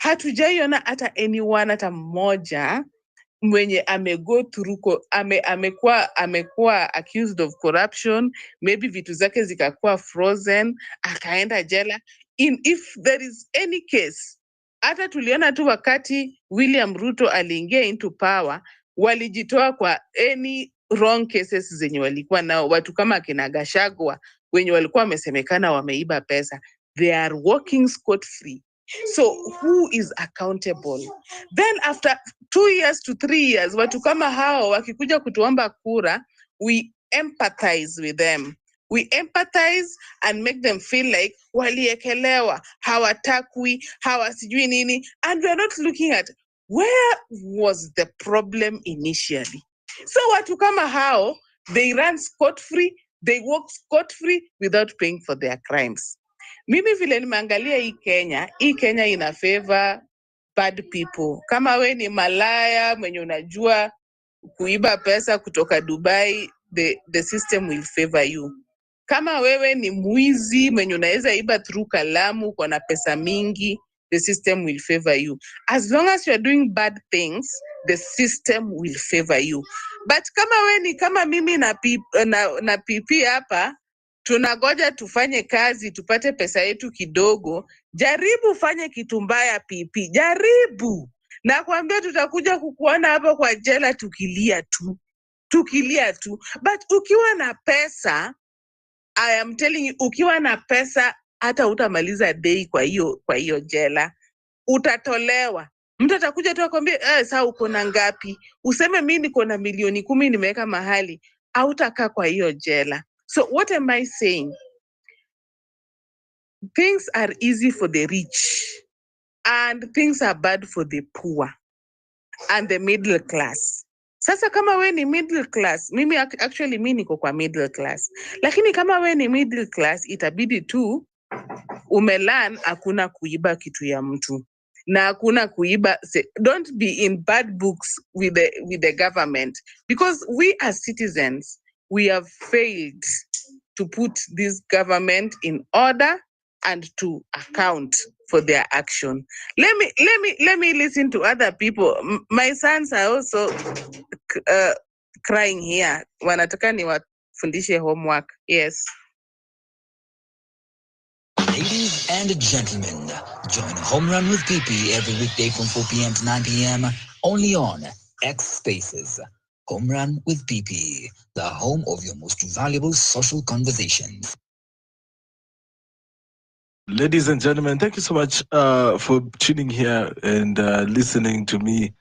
hatujaiona hata anyone hata mmoja mwenye amego through amekuwa accused of corruption, maybe vitu zake zikakuwa frozen, akaenda jela. If there is any case, hata tuliona tu wakati William Ruto aliingia into power, walijitoa kwa any wrong cases zenye walikuwa nao. Watu kama akina Gachagua wenye walikuwa wamesemekana wameiba pesa, they are walking scot free. So who is accountable? Then after 2 years to 3 years, watu kama hao wakikuja kutuomba kura, we empathize with them. We empathize and make them feel like waliekelewa, hawatakwi, hawasijui nini. And we are not looking at where was the problem initially. So watu kama hao, they run scot-free, they walk scot-free without paying for their crimes. Mimi vile nimeangalia hii Kenya ina favor bad people. Kama we ni malaya mwenye unajua kuiba pesa kutoka Dubai, the system will favor you. Kama wewe ni mwizi mwenye unaweza iba through kalamu kwa na pesa mingi, the system will favor you. As long as you are doing bad things, the system will favor you. But kama we ni kama mimi na pipi hapa, tunagoja tufanye kazi tupate pesa yetu kidogo, jaribu fanye kitu mbaya pipi, jaribu. Na kuambia tutakuja kukuona hapo kwa jela tukilia tu. But ukiwa na pesa, I am telling you, ukiwa na pesa hata utamaliza day kwa hiyo jela, utatolewa. Mtu atakuja tu akwambie saa uko na ngapi, useme mimi niko na milioni 10 nimeweka mahali, hautakaa kwa hiyo jela. So what am I saying? Things are easy for the rich and things are bad for the poor and the middle class. Sasa kama we ni middle class, actually mimi niko kwa middle class. Lakini kama we ni middle class, itabidi tu umelearn hakuna kuiba kitu ya mtu. Na hakuna kuiba, don't be in bad books with the government, because we as citizens, we have failed to put this government in order and to account for their action. Let me listen to other people. My sons are also crying here. Wanataka niwafundishe homework. Yes. Ladies and gentlemen, join Home Run with PP every weekday from 4 p.m. to 9 p.m. only on X Spaces. Home Run with PP, the home of your most valuable social conversations. Ladies and gentlemen, thank you so much for tuning here and listening to me.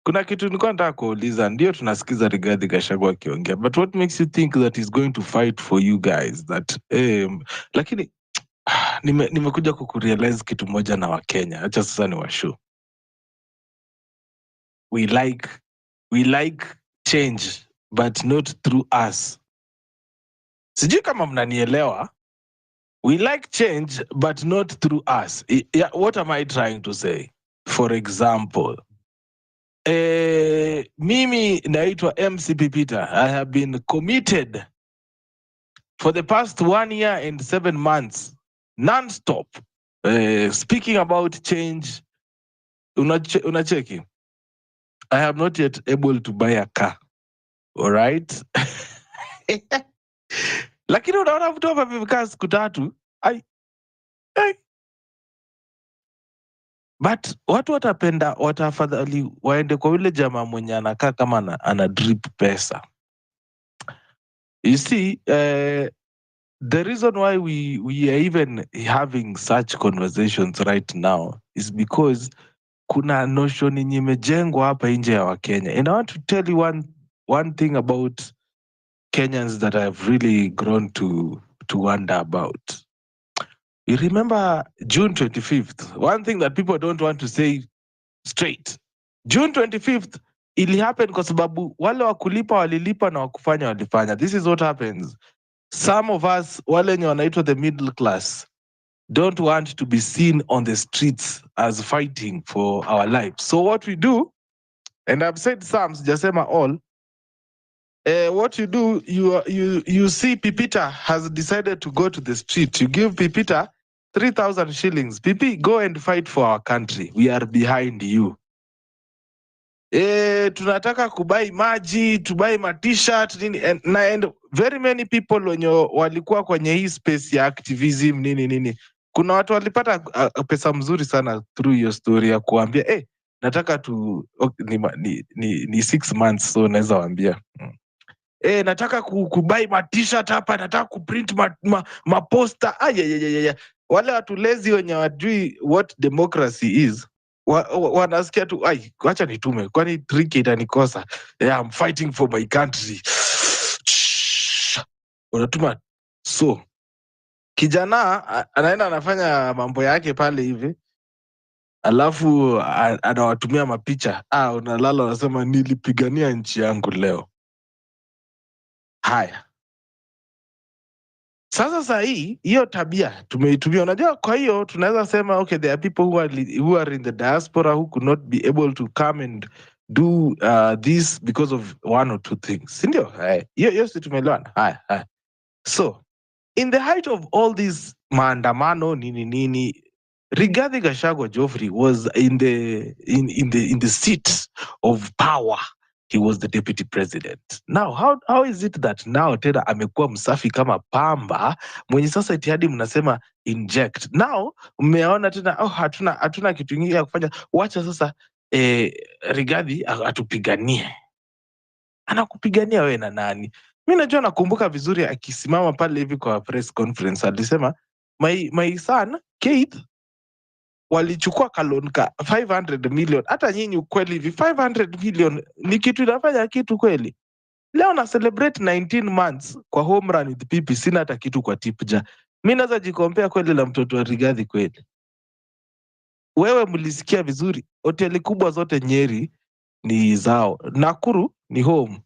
Kuna kitu nilikuwa nataka kuuliza, ndio tunasikiza Rigathi Gachagua akiongea, but what makes you think that he's going to fight for you guys? That lakini nimekuja kukurealize kitu moja na Wakenya. Acha sasa ni washow. We like change, but not through us. Sijui kama mnanielewa. We like change, but not through us. Yeah, what am I trying to say? For example, mimi naitwa MCP Peter. I have been committed for the past 1 year and 7 months, non-stop, speaking about change. Unacheki? I am not yet able to buy a car. All right? Lakini unaona mtu hapa vimekaa siku 3. But watu watafadhali waende kwa yule jamaa mwenye anakaa kama ana drip pesa. You see, the reason why we are even having such conversations right now is because kuna notion yenye imejengwa hapa nje ya Wakenya. And I want to tell you one thing about Kenyans that I've really grown to wonder about. You remember June 25th? One thing that people don't want to say straight. June 25th, ili happen kwa sababu wale wakulipa walilipa na wakufanya walifanya. This is what happens. Some of us, wale wenye wanaitwa the middle class, don't want to be seen on the streets as fighting for our lives. So what we do, and I've said some, sijasema all, what you do, you see Pipita has decided to go to the street. You give Pipita 3,000 shillings. PP, go and fight for our country. We are behind you. Tunataka kubai maji, tubai ma t-shirt nini, and very many people wenye walikuwa kwenye hii space ya activism nini. Kuna watu walipata pesa mzuri sana through your story ya kuambia nataka ni 6 months, so naweza waambia nataka kubai ma t-shirt hapa, nataka kuprint ma poster. Wale watu lazy wenye wajui what democracy is, wanasikia tu acha nitume, kwani trick itanikosa. I'm fighting for my country. Unatuma. So kijana anaenda anafanya mambo yake pale hivi, alafu anawatumia mapicha. Unalala unasema nilipigania nchi yangu leo. Haya, sasa saa hii hiyo tabia tumeitumia. Unajua, kwa hiyo tunaweza sema okay, there are people who are in the diaspora who could not be able to come and do this because of one or two things, si ndio? Hiyo si tumeelewana? Haya, so in the height of all these maandamano nini, Rigathi Gachagua Geoffrey was in the seat of power. He was the deputy president. Now how is it that now tena amekuwa msafi kama pamba mwenye sasa itiadi mnasema inject? Now mmeona tena hatuna kitu kingine ya kufanya, wacha sasa Rigathi atupiganie. Anakupigania wewe na nani? Mimi najua, nakumbuka vizuri akisimama pale hivi kwa press conference alisema my son Keith walichukua kalonka 500 million. Hata nyinyi ukweli hivi 500 million ni kitu inafanya kitu kweli? Leo na celebrate 19 months kwa home run with PP, sina hata kitu kwa tipja. Mimi naweza jikompea kweli na mtoto wa Rigathi kweli? Wewe mlisikia vizuri, hoteli kubwa zote Nyeri ni zao, Nakuru ni home.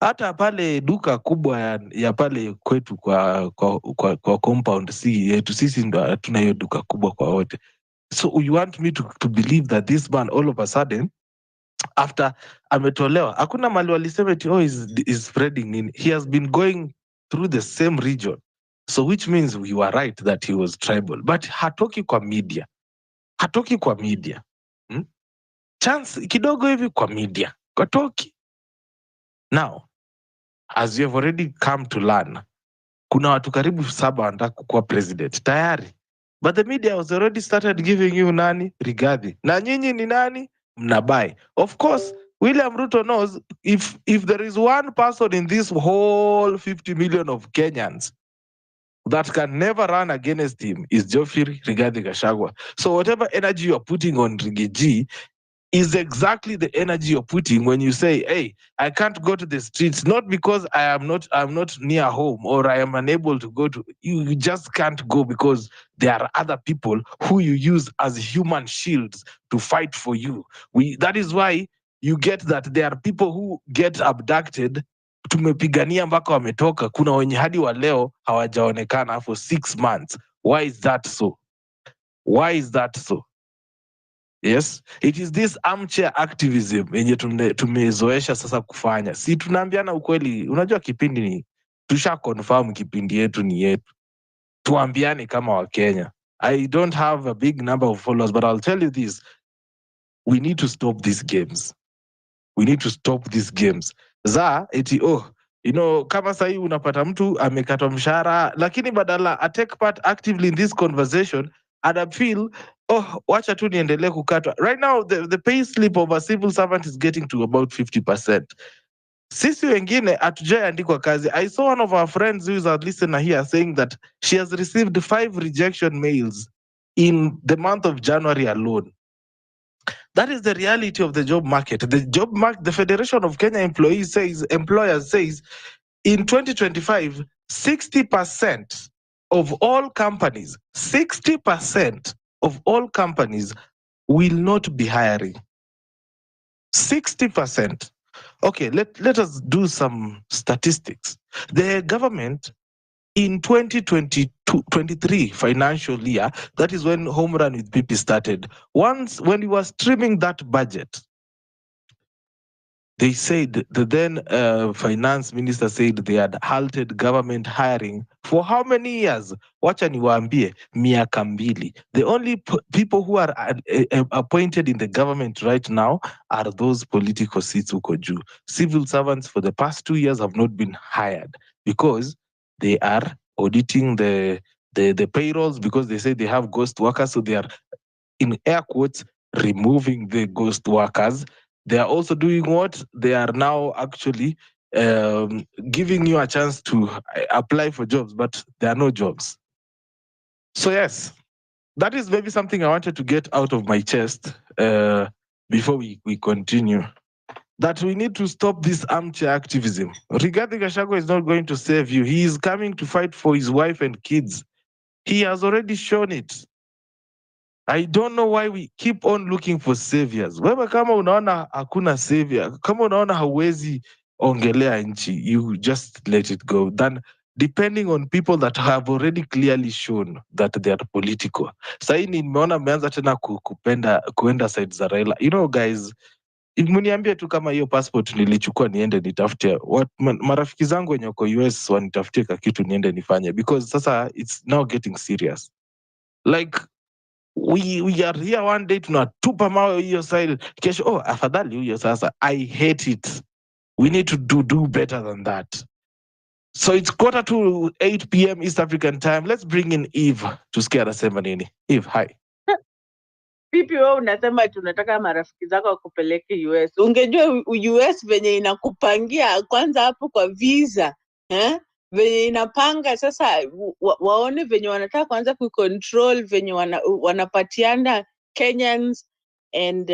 Hata pale duka kubwa ya pale kwetu kwa compound si yetu, sisi ndo hatuna hiyo duka kubwa kwa wote. So you want me to believe that this man all of a sudden after ametolewa, hakuna mali walisema eti is spreading in. He has been going through the same region, so which means we were right that he was tribal, but hatoki kwa media. Chance kidogo hivi kwa media katoki. Now as you have already come to learn, kuna watu karibu 7 wanataka kuwa president tayari, but the media was already started giving you nani? Rigathi. Na nyinyi ni nani? Mnabai. Of course William Ruto knows if there is one person in this whole 50 million of Kenyans that can never run against him is Geoffrey Rigathi Gachagua. So whatever energy you are putting on Riggy is exactly the energy you're putting when you say, hey, I can't go to the streets, not because I'm not near home or I am unable to go to, you just can't go because there are other people who you use as human shields to fight for you. That is why you get that there are people who get abducted, tumepigania mpaka wametoka, kuna wenye hadi wa leo hawajaonekana for 6 months. Why is that so? Why is that so? Yes, it is this armchair activism yenye tumezoesha sasa kufanya. Si tunaambiana ukweli, unajua kipindi ni tusha confirm kipindi yetu ni yetu. Tuambiane kama Wakenya. I don't have a big number of followers, but I'll tell you this. We need to stop these games. We need to stop these games. Eti kama sahi unapata mtu amekatwa mshahara, lakini badala take part actively in this conversation and feel wacha tu niendelee kukatwa. Right now the pay slip of a civil servant is getting to about 50%. Sisi wengine hatujaandikwa kazi. I saw one of our friends who is a listener here saying that she has received 5 rejection mails in the month of January alone. That is the reality of the job market. The Federation of Kenya Employers says in 2025, 60% of all companies, 60% of all companies will not be hiring. 60%. Okay, let us do some statistics. The government in 2022-23 financial year, that is when Home Run with PP started. When we were streaming that budget, they said the then finance minister said they had halted government hiring for how many years? Wacha niwaambie, miaka mbili. The only people who are appointed in the government right now are those political seats huko juu. Civil servants for the past 2 years have not been hired because they are auditing the payrolls, because they say they have ghost workers, so they are, in air quotes, removing the ghost workers. They are also doing what? They are now actually giving you a chance to apply for jobs, but there are no jobs. So yes, that is maybe something I wanted to get out of my chest before we continue. That we need to stop this armchair activism. Rigathi Gachagua is not going to save you. He is coming to fight for his wife and kids. He has already shown it. I don't know why we keep on looking for saviors. Wewe kama unaona hakuna savior, kama unaona hauwezi ongelea nchi, you just let it go. Then depending on people that have already clearly shown that they are political. Sahii nimeona mmeanza tena kuenda side za Raila. You know guys, mniambie tu kama hiyo passport nilichukua niende nitafute. Marafiki zangu wenye wako US wanitafutie kitu niende nifanye, because sasa it's now getting serious. Like we are here one day tunatupa mawe hiyo side, kesho afadhali huyo sasa. I hate it. We need to do better than that. So it's 7:45 p.m. East African time. Let's bring in Eve tusikie anasema nini. Eve, hi. Vipi wewe unasema tunataka marafiki zako wakupeleke US? Ungejua US venye inakupangia kwanza hapo kwa visa, venye inapanga sasa, waone venye wanataka kwanza kucontrol venye wanapatiana Kenyans and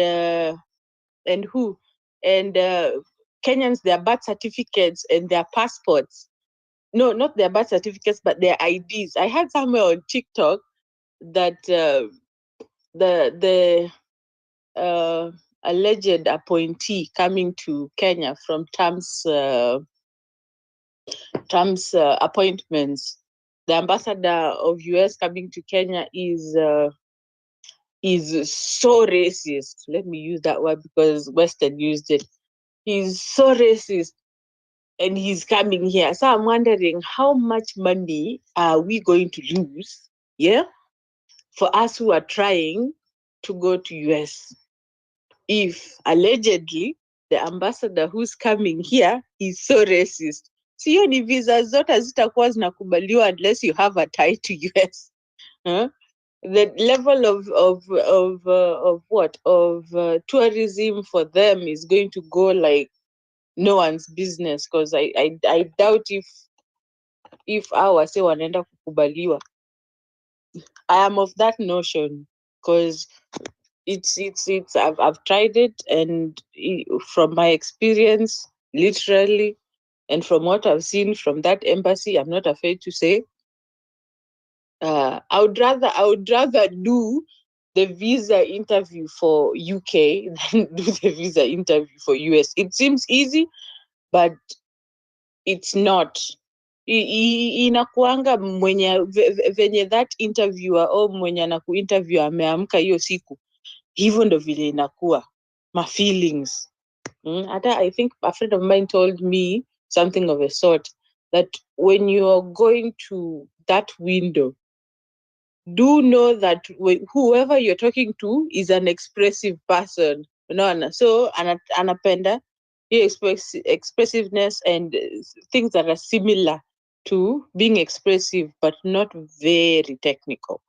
Kenyans their birth certificates and their passports. No, not their birth certificates, but their IDs. I heard somewhere on TikTok that the alleged appointee coming to Kenya from Trump's appointments, the ambassador of US coming to Kenya is so racist. Let me use that word because Western used it. He's so racist, and he's coming here. So I'm wondering how much money are we going to lose, for us who are trying to go to US, if allegedly the ambassador who's coming here is so racist. Sio ni visa zote hazitakuwa zinakubaliwa unless you have a tie to US. The level of tourism for them is going to go like no one's business, because I doubt if our say wanaenda kukubaliwa. I am of that notion, because it's I've tried it, and from my experience, literally, and from what I've seen from that embassy, I'm not afraid to say, I would rather do the visa interview for UK than do the visa interview for US. It seems easy, but it's not. Inakuanga mwenye venye that interviewer au mwenye anakuinterview ameamka hiyo siku, hivyo ndo vile inakuwa my feelings. I think a friend of mine told me something of a sort, that when you are going to that window, do know that whoever you're talking to is an expressive person. Unaona? So anapenda your expressiveness and things that are similar to being expressive but not very technical.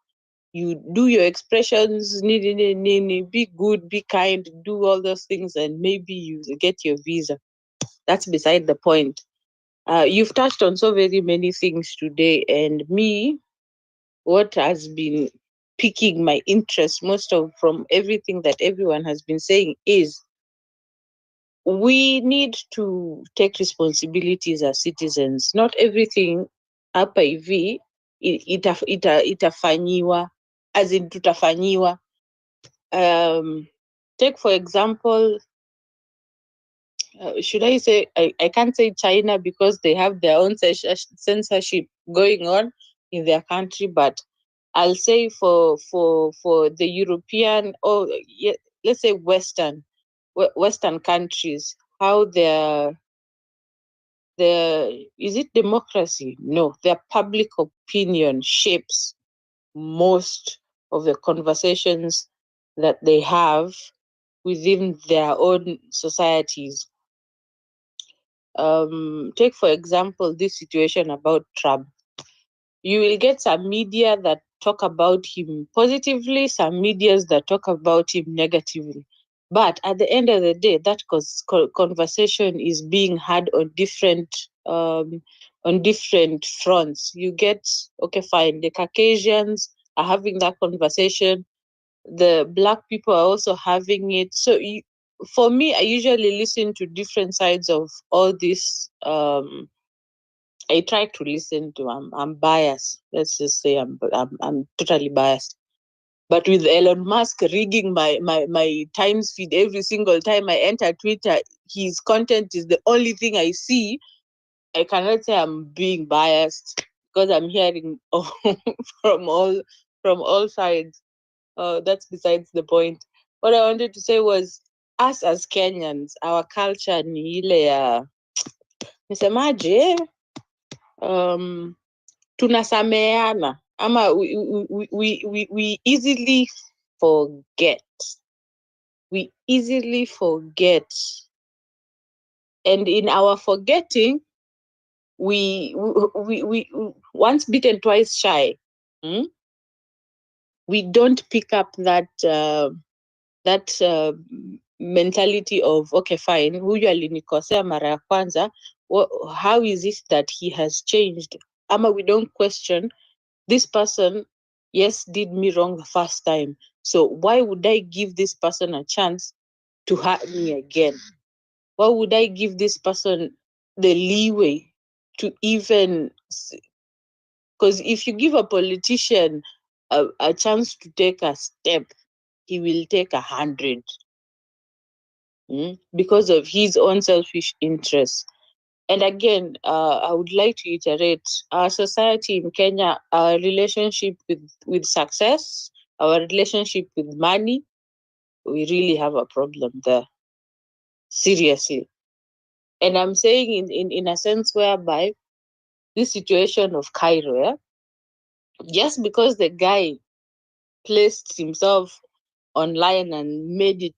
You do your expressions, be good, be kind, do all those things, and maybe you get your visa. That's beside the point. You've touched on so very many things today, and me, what has been piquing my interest most of from everything that everyone has been saying is we need to take responsibilities as citizens. Not everything hapa hivi itafanyiwa, as in tutafanyiwa. Take for example, should I say, I can't say China because they have their own censorship going on in their country, but I'll say for the European, or let's say Western countries, how their is it democracy? No, their public opinion shapes most of the conversations that they have within their own societies. Take, for example, this situation about Trump. You will get some media that talk about him positively, some medias that talk about him negatively. But at the end of the day, that conversation is being had on different fronts. You get, okay, fine, the Caucasians are having that conversation, the Black people are also having it. So for me, I usually listen to different sides of all this. I try to listen to. I'm biased. Let's just say I'm totally biased. But with Elon Musk rigging my Times feed every single time I enter Twitter, his content is the only thing I see. I cannot say I'm being biased because I'm hearing from all sides. That's besides the point. What I wanted to say was, us as Kenyans, our culture ni ile ya nisemaje, tunasameana ama we easily forget. We easily forget, and in our forgetting, we once bitten, twice shy. We don't pick up that mentality of, okay, fine, huyu alinikosea mara ya kwanza, how is it that he has changed? Ama we don't question, this person, yes, did me wrong the first time, so why would I give this person a chance to hurt me again? Why would I give this person the leeway to even, because if you give a politician a chance to take a step, he will take 100. Because of his own selfish interests. And again, I would like to iterate, our society in Kenya, our relationship with success, our relationship with money, we really have a problem there. Seriously. And I'm saying in a sense whereby this situation of Cairo, just because the guy placed himself online and made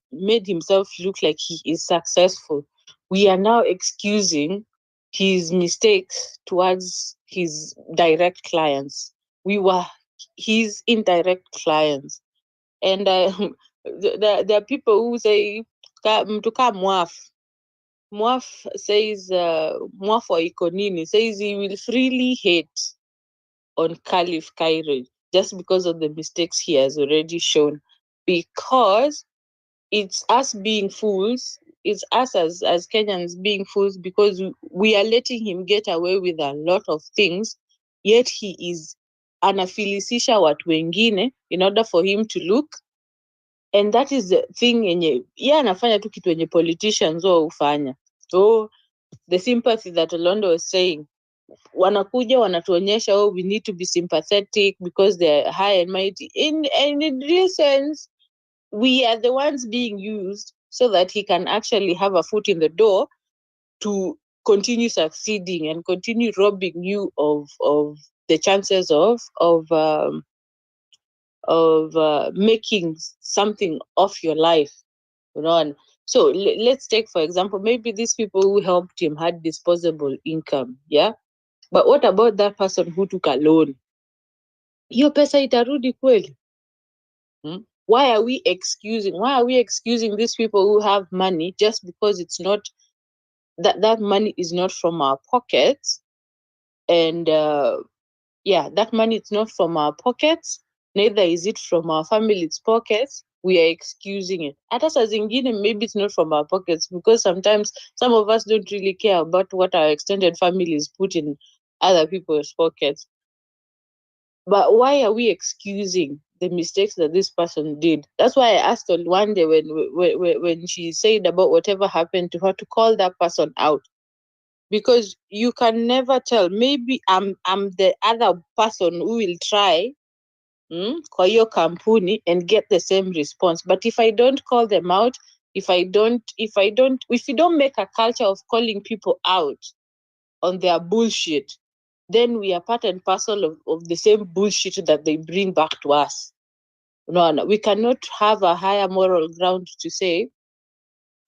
himself look like he is successful, we are now excusing his mistakes towards his direct clients. We were his indirect clients. And there are people who say, mtu kaa Mwaf says, Mwaf wa Ikonini says he will freely hate on Caliph Cairo just because of the mistakes he has already shown. Because it's us being fools, it's us as Kenyans being fools, because we are letting him get away with a lot of things, yet he is anafilisisha watu wengine in order for him to look. And that is the thing yenye anafanya tu kitu yenye politicians hufanya. So the sympathy that Olondo was saying, wanakuja wanatuonyesha, oh, we need to be sympathetic because they're high and mighty. In real sense, we are the ones being used so that he can actually have a foot in the door to continue succeeding and continue robbing you of the chances of making something of your life, And so let's take, for example, maybe these people who helped him had disposable income, yeah. But what about that person who took a loan? Hiyo pesa itarudi kweli? Why are we excusing these people who have money just because it's not that money is not from our pockets? And that money is not from our pockets, neither is it from our family's pockets. We are excusing it. Hata saa zingine, maybe it's not from our pockets because sometimes some of us don't really care about what our extended families put in other people's pockets. But why are we excusing the mistakes that this person did? That's why I asked on one day when she said about whatever happened to her, to call that person out. Because you can never tell. Maybe I'm the other person who will try kwa hiyo kampuni and get the same response. But if I don't call them out, if you don't make a culture of calling people out on their bullshit, then we are part and parcel of the same bullshit that they bring back to us. No, we cannot have a higher moral ground to say,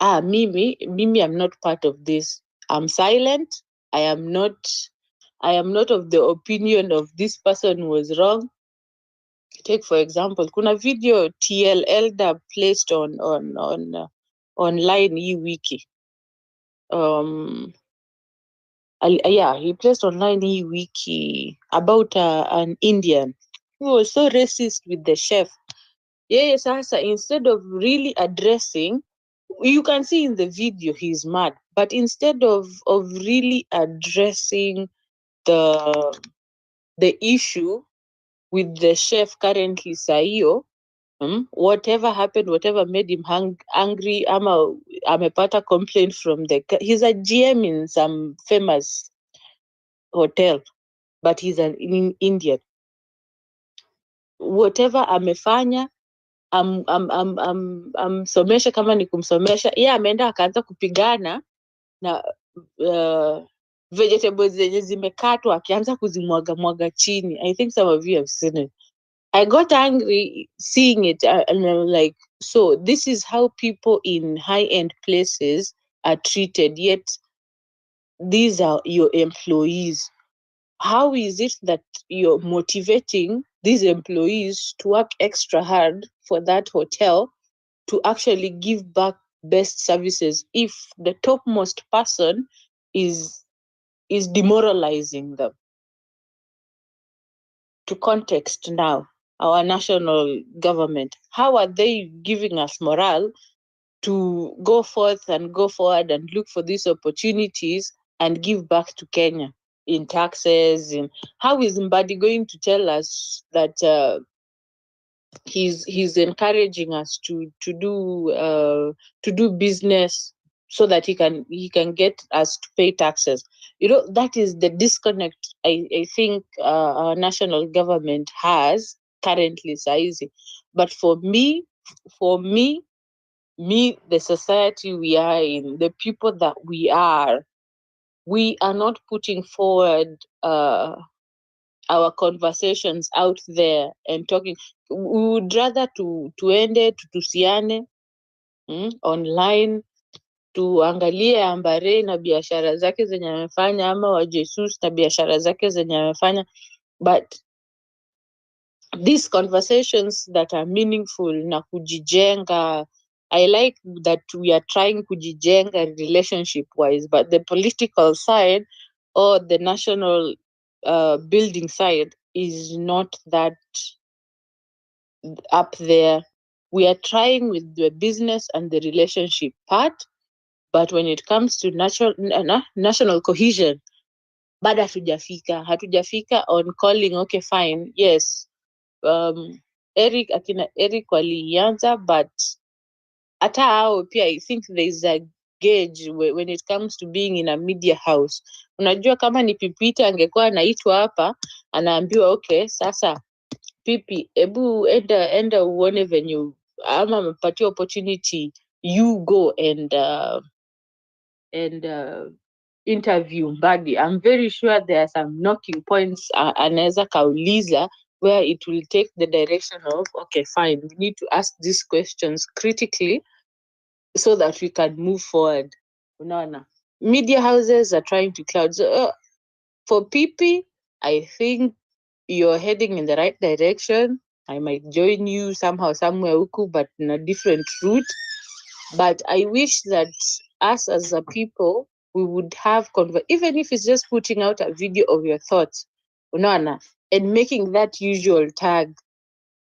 Mimi, I'm not part of this. I'm silent. I am not of the opinion of this person was wrong. Take for example, kuna video TL Elder placed on online e-wiki. He placed online e-wiki about an Indian who was so racist with the chef. Yes, instead of really addressing, you can see in the video he's mad, but instead of really addressing the issue with the chef currently Saio, whatever happened, whatever made him angry, amepata complaint from he's a GM in some famous hotel, but he's an Indian. Whatever amefanya, amsomesha kama ni kumsomesha, ameenda akaanza kupigana na vegetables zenye zimekatwa akianza kuzimwaga chini. I think some of you have seen it. I got angry seeing it, and I'm like, so this is how people in high-end places are treated, yet these are your employees. How is it that you're motivating these employees to work extra hard for that hotel to actually give back best services if the topmost person is demoralizing them? To context now, our national government, how are they giving us morale to go forth and go forward and look for these opportunities and give back to Kenya in taxes? How is Mbadi going to tell us that he's encouraging us to do business so that he can get us to pay taxes? That is the disconnect I think our national government has currently, Saizi. But for me, the society we are in, the people that we are not putting forward our conversations out there and talking. We would rather tuende tutusiane online, tuangalie Ambare na biashara zake zenye amefanya, ama wa Jesus na biashara zake zenye amefanya. But these conversations that are meaningful na kujijenga, I like that we are trying kujijenga relationship wise, but the political side or the national building side is not that up there. We are trying with the business and the relationship part, but when it comes to national cohesion, bado hatujafika on calling, okay, fine, yes, akina Eric walianza, but hata hao pia I think there is a gauge when it comes to being in a media house. Unajua kama ni Pipita angekuwa anaitwa hapa, anaambiwa okay, sasa Pipi, ebu enda uone venye, ama amepatia opportunity, you go and interview Mbadi. I'm very sure there are some knocking points anaweza kauliza where it will take the direction of, okay, fine, we need to ask these questions critically so that we can move forward. Unaona, media houses are trying to cloud. So for PP, I think you're heading in the right direction. I might join you somehow, somewhere, Uku, but in a different route. But I wish that us as a people, we would have, even if it's just putting out a video of your thoughts, unaona, and making that usual tag.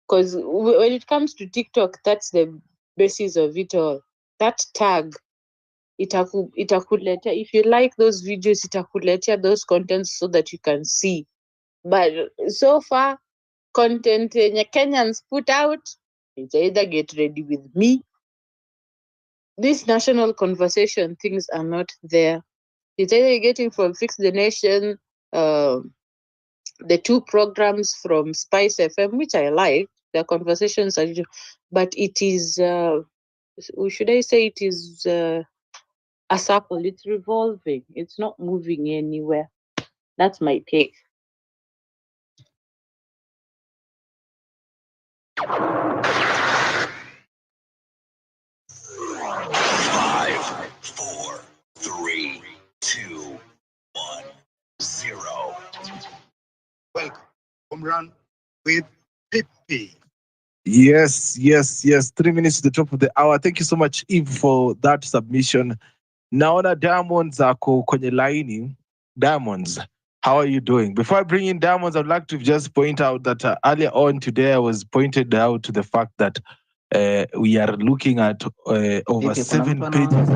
Because when it comes to TikTok, that's the basis of it all. That tag, itakuletea, if you like those videos, itakuletea those contents so that you can see. But so far, content Kenyans put out, it's either get ready with me. These national conversation things are not there. It's either getting from Fix the Nation, the two programs from Spice FM, which I like, the conversations are, but it is or should I say it is a circle? It's revolving. It's not moving anywhere. That's my take. Five, four, three, two, 1, 0. Welcome. Home run with Pippi. Yes, yes, yes. 3 minutes to the top of the hour. Thank you so much, Eve, for that submission. Naona Diamonds ako kwenye laini. Diamonds, how are you doing? Before I bring in Diamonds, I'd like to just point out that earlier on today, I was pointed out to the fact that we are looking at over 7 pages.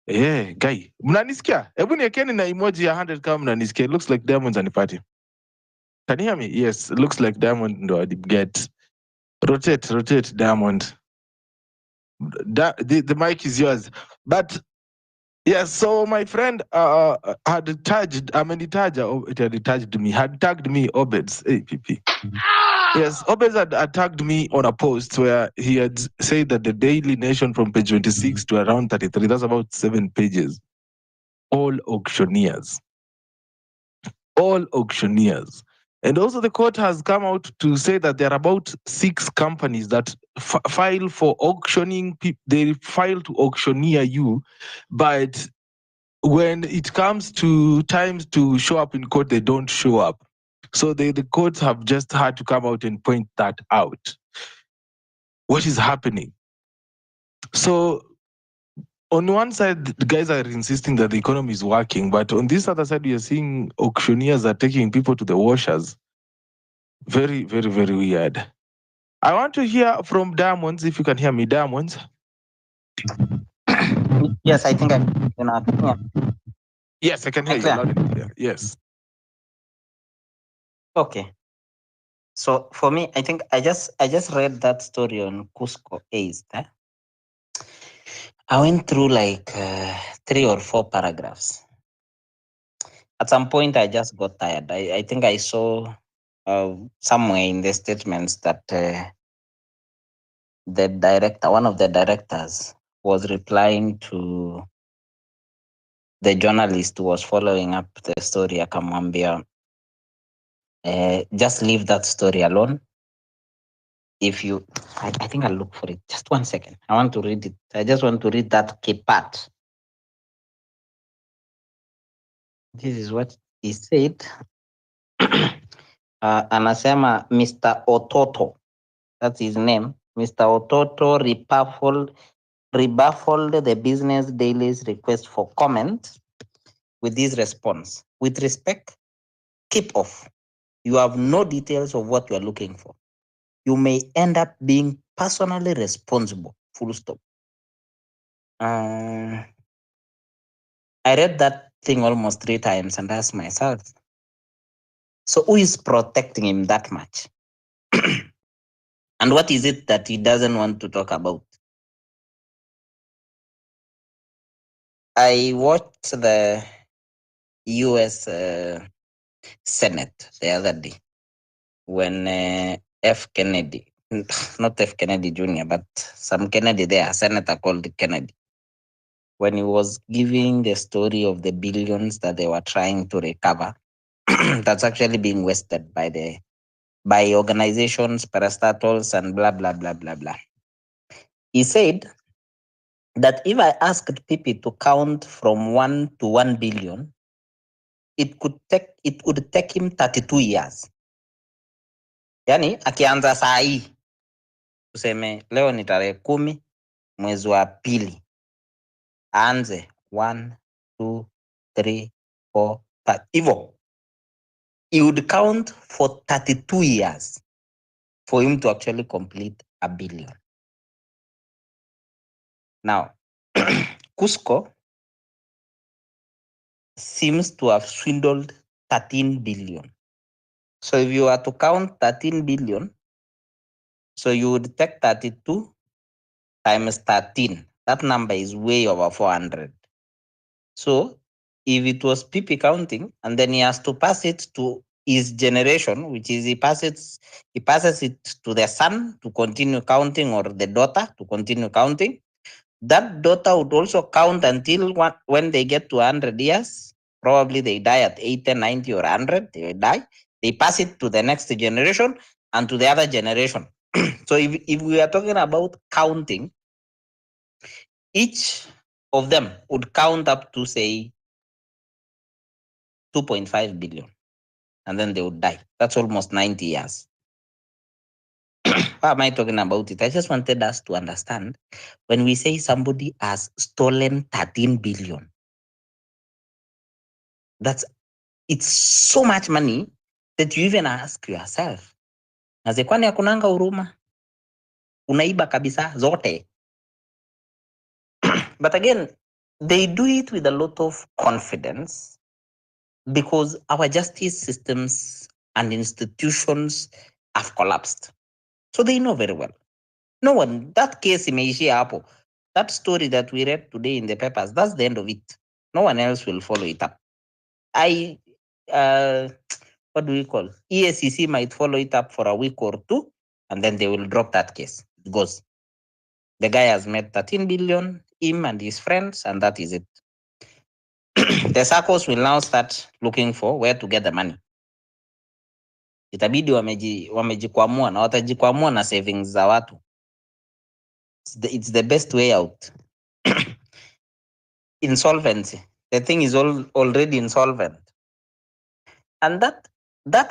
Yeah, guy. Mnanisikia? Hebu niekeni na emoji ya 100 kama mnanisikia. It looks like Diamonds anipati. Can you hear me? Yes, it looks like Diamond ndo get. Rotate, Diamond. The mic is yours. But yes, so my friend had tagged, had tagged me, Obeds. Hey, PP. Yes, Obeds had tagged me on a post where he had said that the Daily Nation from page 26 to around 33, that's about 7 pages, all auctioneers. All auctioneers. And also the court has come out to say that there are about 6 companies that file for auctioning. They file to auctioneer you, but when it comes to times to show up in court, they don't show up. So the courts have just had to come out and point that out. What is happening? So on one side, the guys are insisting that the economy is working, but on this other side, we are seeing auctioneers are taking people to the washers. Very, very, very weird. I want to hear from Diamonds, if you can hear me, Diamonds. Yes, I think I can. Yeah. Yes, I can hear you loud and clear. Yes. Okay. So for me, I think I just read that story on Cusco East. I went through like 3 or 4 paragraphs. At some point, I just got tired. I think I saw somewhere in the statements that the director, one of the directors, was replying to the journalist who was following up the story. Akamwambia, just leave that story alone. If you, I think I'll look for it. Just 1 second. I want to read it. I just want to read that key part. This is what he said. Anasema Mr. Ototo. That's his name. Mr. Ototo rebaffled the Business Daily's request for comment with this response. With respect, keep off. You have no details of what you are looking for. You may end up being personally responsible. Full stop. I read that thing almost 3 times and asked myself, so who is protecting him that much? And what is it that he doesn't want to talk about? I watched the US Senate the other day when F. Kennedy, not F. Kennedy Jr., but some Kennedy there, a senator called Kennedy, when he was giving the story of the billions that they were trying to recover, that's actually being wasted by organizations, parastatals, and blah, blah, blah, blah, blah. He said that if I asked people to count from 1 to 1 billion, it would take him 32 years. Yani, akianza saa hii, tuseme leo ni tarehe 10 mwezi wa pili, aanze 1, 2, 3, 4, 5, hivyo. He would count for 32 years for him to actually complete a billion. Now, Cusco seems to have swindled 13 billion. So if you were to count 13 billion, so you would take 32 times 13. That number is way over 400. So if it was PP counting, and then he has to pass it to his generation, which is he passes it to the son to continue counting, or the daughter to continue counting. That daughter would also count until when they get to 100 years. Probably they die at 80, 90, or 100. They die. They pass it to the next generation and to the other generation. So if we are talking about counting, each of them would count up to, say, 2.5 billion, and then they would die. That's almost 90 years. Why am I talking about it? I just wanted us to understand, when we say somebody has stolen 13 billion, it's so much money that you even ask yourself, naze kwani hakunanga huruma? Unaiba kabisa zote. But again, they do it with a lot of confidence because our justice systems and institutions have collapsed. So they know very well. No one, that case imeishia hapo. That story that we read today in the papers, that's the end of it. No one else will follow it up. What do we call? EACC might follow it up for a week or two, and then they will drop that case. It goes. The guy has made 13 billion, him and his friends, and that is it. The circles will now start looking for where to get the money. Itabidi wamejikwamua na watajikwamua na savings za watu. It's the best way out. Insolvency. The thing is already insolvent. And that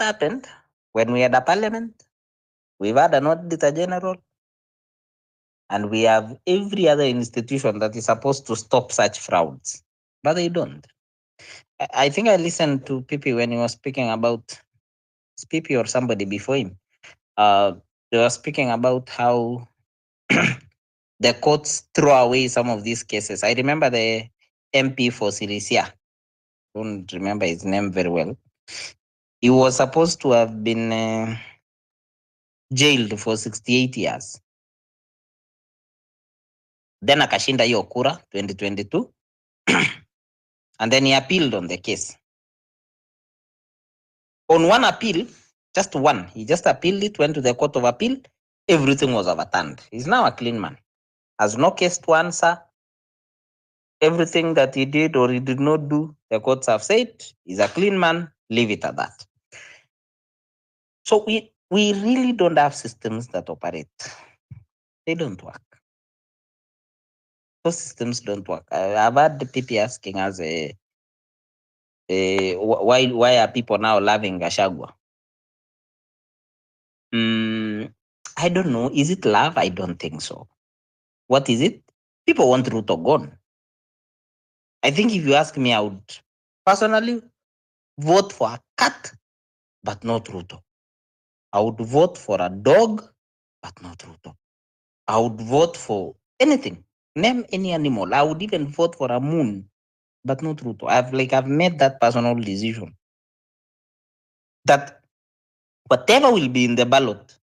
happened when we had a parliament. We've had an auditor general. And we have every other institution that is supposed to stop such frauds. But they don't. I think I listened to Pipi when he was speaking about Pipi or somebody before him. They were speaking about how the courts throw away some of these cases. I remember the MP for Sirisia. Don't remember his name very well. He was supposed to have been jailed for 68 years. Then akashinda hiyo kura 2022. And then he appealed on the case. On one appeal, just one, he just appealed it, went to the Court of Appeal, everything was overturned. He's now a clean man. Has no case to answer. Everything that he did or he did not do, the courts have said he's a clean man, leave it at that. So we really don't have systems that operate. They don't work. Those systems don't work. I've had the people asking us, why are people now loving Gachagua? I don't know. Is it love? I don't think so. What is it? People want Ruto gone. I think if you ask me, I would personally vote for a cat, but not Ruto. I would vote for a dog, but not Ruto. I would vote for anything. Name any animal. I would even vote for a moon, but not Ruto. I've made that personal decision that whatever will be in the ballot,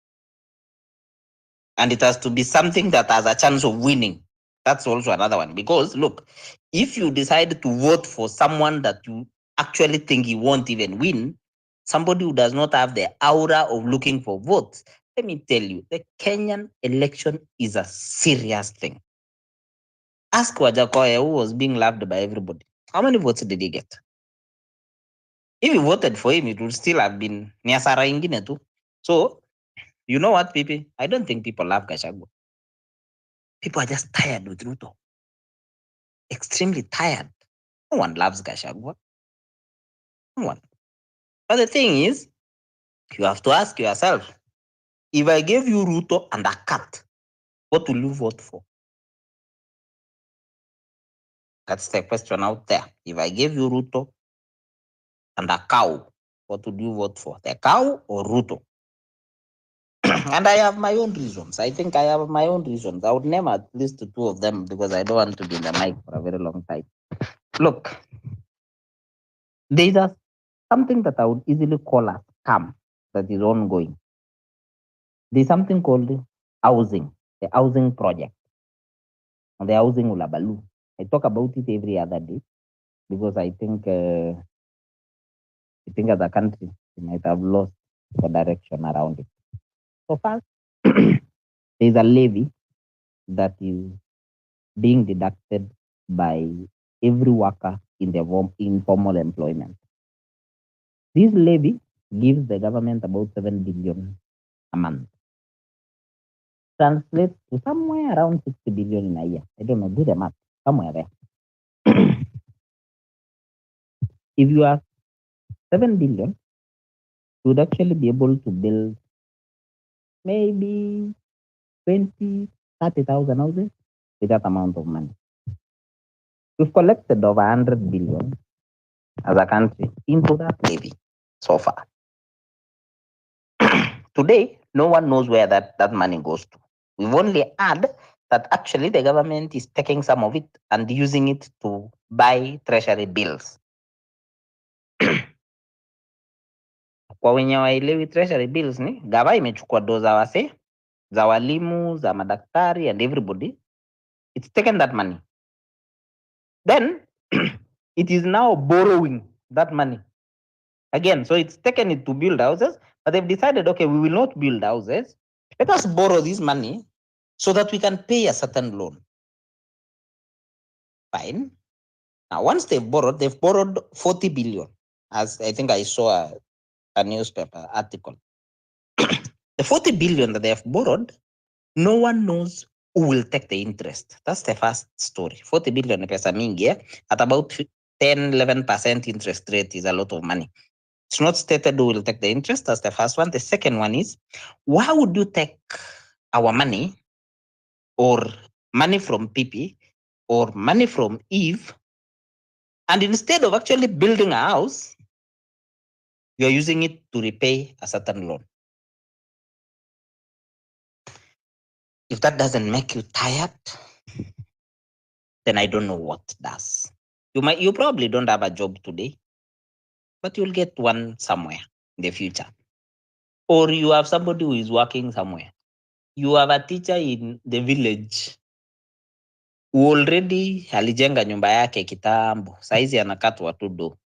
and it has to be something that has a chance of winning. That's also another one. Because look, if you decide to vote for someone that you actually think he won't even win, somebody who does not have the aura of looking for votes, let me tell you, the Kenyan election is a serious thing. Ask Wajakoya, who was being loved by everybody. How many votes did he get? If you voted for him, it would still have been Niasara ingine tu. So, you know what, people? I don't think people love Gachagua. People are just tired with Ruto. Extremely tired. No one loves Gachagua. No one. But the thing is, you have to ask yourself, if I gave you Ruto and a cat, what will you vote for? That's the question out there. If I gave you Ruto and a cow, what would you vote for? The cow or Ruto? And I have my own reasons. I think I have my own reasons. I would name at least two of them because I don't want to be in the mic for a very long time. Look, there's something that I would easily call a scam that is ongoing. There's something called housing, the housing project, and the housing ulabalu. I talk about it every other day because I think as a country you might have lost the direction around it. So first, there's a levy that is being deducted by every worker in the informal employment. This levy gives the government about 7 billion a month. Translates to somewhere around 60 billion in a year. I don't know, do the math, somewhere there. If you are 7 billion, you would actually be able to build maybe 20, 30,000 houses with that amount of money. We've collected over 100 billion as a country into that levy so far. Today, no one knows where that money goes to. We've only heard that actually the government is taking some of it and using it to buy treasury bills. Kwa wenye waelewi treasury bills ni gava imechukua do za wase, za walimu, za madaktari and everybody. It's taken that money. Then it is now borrowing that money again. So it's taken it to build houses, but they've decided, okay, we will not build houses. Let us borrow this money so that we can pay a certain loan. Fine. Now, once they've borrowed 40 billion, as I think I saw a newspaper article. The 40 billion that they have borrowed, no one knows who will take the interest. That's the first story. 40 billion pesa mingi, at about 10, 11% interest rate is a lot of money. It's not stated who will take the interest. That's the first one. The second one is, why would you take our money or money from PP or money from Eve, and instead of actually building a house, you are using it to repay a certain loan? If that doesn't make you tired, then I don't know what does. You probably don't have a job today, but you'll get one somewhere in the future. Or you have somebody who is working somewhere. You have a teacher in the village who already alijenga nyumba yake kitambo, saizi anakatwa tu do.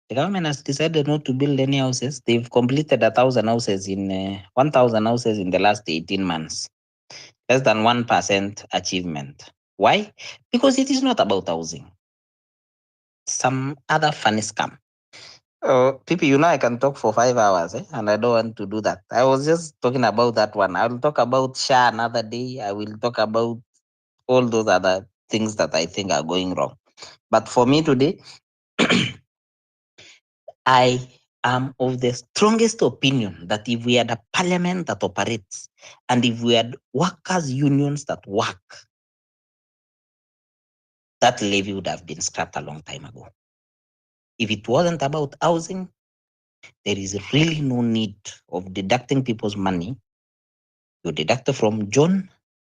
The government has decided not to build any houses. They've completed 1,000 houses in 1,000 houses in the last 18 months. Less than 1% achievement. Why? Because it is not about housing. Some other funny scam. People, I can talk for 5 hours, and I don't want to do that. I was just talking about that one. I will talk about SHA another day. I will talk about all those other things that I think are going wrong. But for me today, I am of the strongest opinion that if we had a parliament that operates, and if we had workers' unions that work, that levy would have been scrapped a long time ago. If it wasn't about housing, there is really no need of deducting people's money. You deduct from John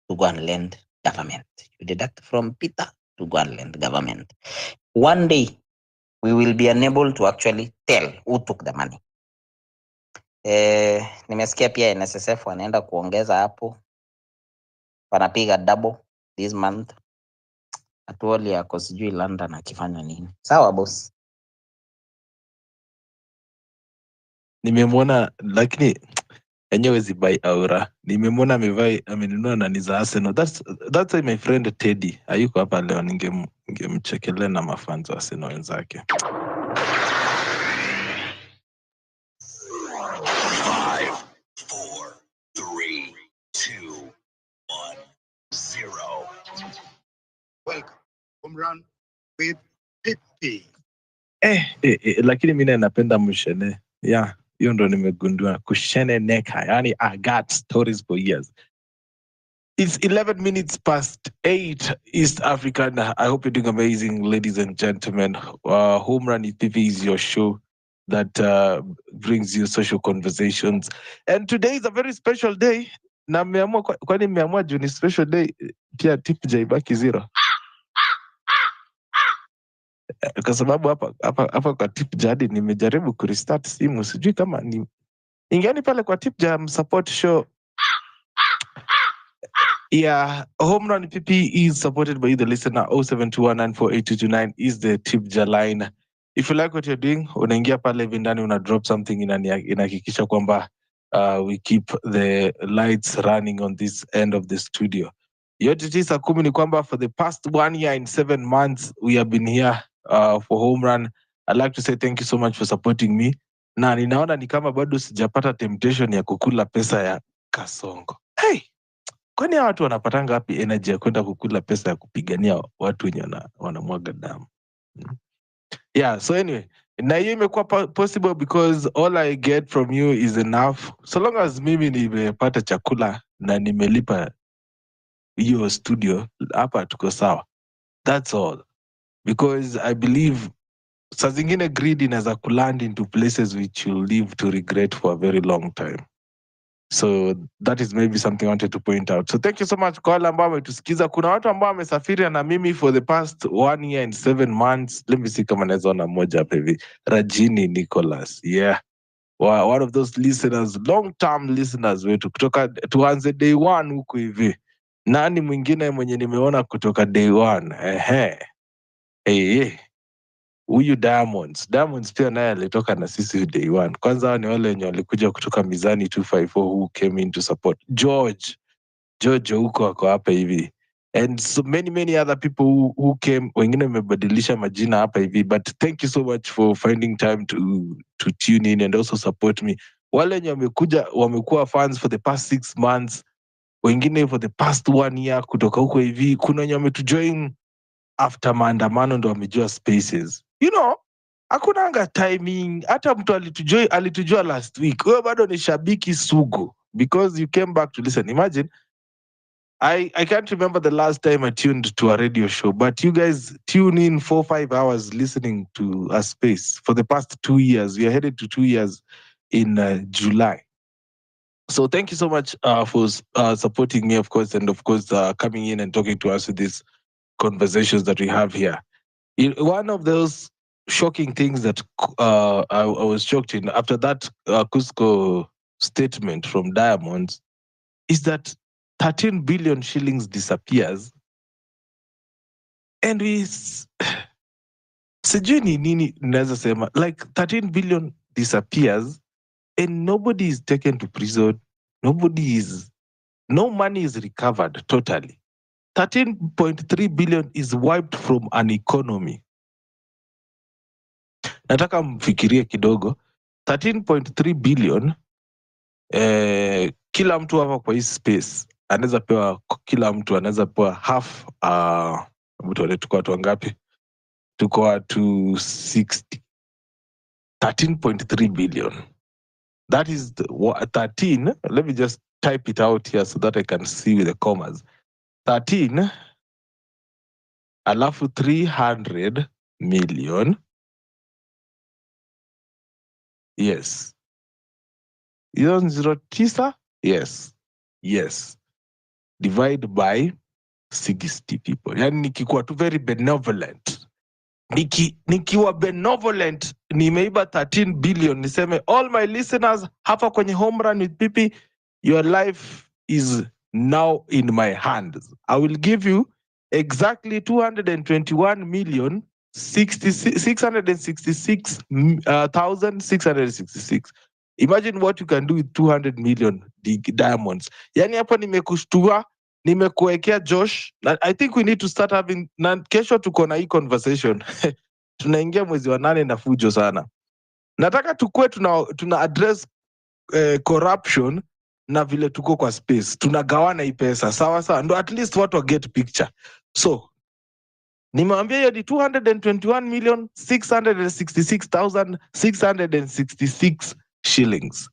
to go and lend government. You deduct from Peter to go and lend government. One day, we will be unable to actually tell who took the money. Nimesikia pia NSSF wanaenda kuongeza hapo, wanapiga double this month. Atuoli yako sijui London akifanya nini. Sawa boss. Nimemwona lakini enyewe zibai aura. Nimemwona amenunua nani za Arsenal. That's why my friend Teddy hayuko hapa leo, ningemchekelea na mafans wa Arsenal wenzake. 5, 4, 3, 2, 1, 0. Welcome. Home run with Pippi. Lakini mimi napenda mshene. Yeah, hiyo ndo nimegundua kushene neka. Yani I got stories for years. It's 11 minutes past 8 East African. I hope you're doing amazing, ladies and gentlemen. Home Run with Pipi is your show that brings you social conversations. And today is a very special day. Na mmeamua kwani mmeamua juu ni special day pia tip jaibaki zero. Kwa sababu hapa kwa tip jadi nimejaribu kurestart simu, sijui kama ni ingiani pale kwa tip ja support show. Yeah, Home Run PP is supported by the listener. 0721948229 is the tip ja line. if you like what you're doing, unaingia pale hivi ndani una drop something, inahakikisha kwamba we keep the lights running on this end of the studio. Yote tisa 10 ni kwamba for the past 1 year and 7 months we have been here for Home Run. I'd like to say thank you so much for supporting me. Na ninaona ni kama bado sijapata temptation ya kukula pesa ya Kasongo. Hey, kwani hawa watu wanapatanga wapi energy ya kwenda kukula pesa ya kupigania watu wenye wanamwaga damu? Yeah, so anyway, na hiyo imekuwa possible because all I get from you is enough. So long as mimi nimepata chakula na nimelipa hiyo studio, hapa tuko sawa. That's all. Because I believe saa zingine greed inaweza kuland into places which you'll live to regret for a very long time. So that is maybe something I wanted to point out. So thank you so much kwa wale ambao wametusikiza. Kuna watu ambao wamesafiri na mimi for the past 1 year and 7 months. Let me see kama naweza ona mmoja hapa hivi. Rajini Nicholas. Yeah. One of those listeners, long term listeners wetu kutoka tuanze day 1 huku hivi. Nani mwingine mwenye nimeona kutoka day 1? Hey. Huyu Diamonds pia naye alitoka na sisi day 1. Kwanza ni wale wenye walikuja kutoka Mizani 254 who came in to support. George huko ako hapa hivi. And so many other people who came, wengine wamebadilisha majina hapa hivi, but thank you so much for finding time to tune in and also support me. Wale wenye wamekuwa fans for the past 6 months, wengine for the past 1 year kutoka huko hivi, kuna wenye wametujoin after maandamano ndo wamejua spaces. You know, hakunanga timing. Hata mtu alitujua last week. Wewe bado ni shabiki sugu because you came back to listen. Imagine, I can't remember the last time I tuned to a radio show, but you guys tune in 4-5 hours listening to a space for the past 2 years. We are headed to 2 years in July. So thank you so much for supporting me, of course, and of course coming in and talking to us with these conversations that we have here. One of those shocking things that I was shocked in after that Cusco statement from Diamonds is that 13 billion shillings disappears, and we sijui ni nini naweza sema, like 13 billion disappears and nobody is taken to prison, no money is recovered totally. 13.3 billion is wiped from an economy. Nataka mfikirie kidogo. 13.3 billion, kila mtu hapa kwa hii space anaweza pewa, kila mtu anaweza pewa half. Tuko watu wangapi? Tuko watu 60. 13.3 billion. That is 13. Let me just type it out here so that I can see with the commas. 13 alafu 300 million. Yes. Hiyo 09? Yes. Divide by 60 people. Yani nikikuwa tu very benevolent. Nikiwa benevolent, nimeiba 13 billion, niseme all my listeners hapa kwenye Home Run with Pipi, your life is now in my hands. I will give you exactly 221,666,666. Imagine what you can do with 200 million diamonds. Yani hapa nimekushtua, nimekuwekea Josh. I think we need to start having, na kesho tuko na hii conversation. Tunaingia mwezi wa 8 na fujo sana. Nataka tukue tuna address corruption na vile tuko kwa space. Tunagawana hii pesa. Sawa. Ndo at least watu get picture. So, nimewambia hiyo ni 221,666,666 shillings.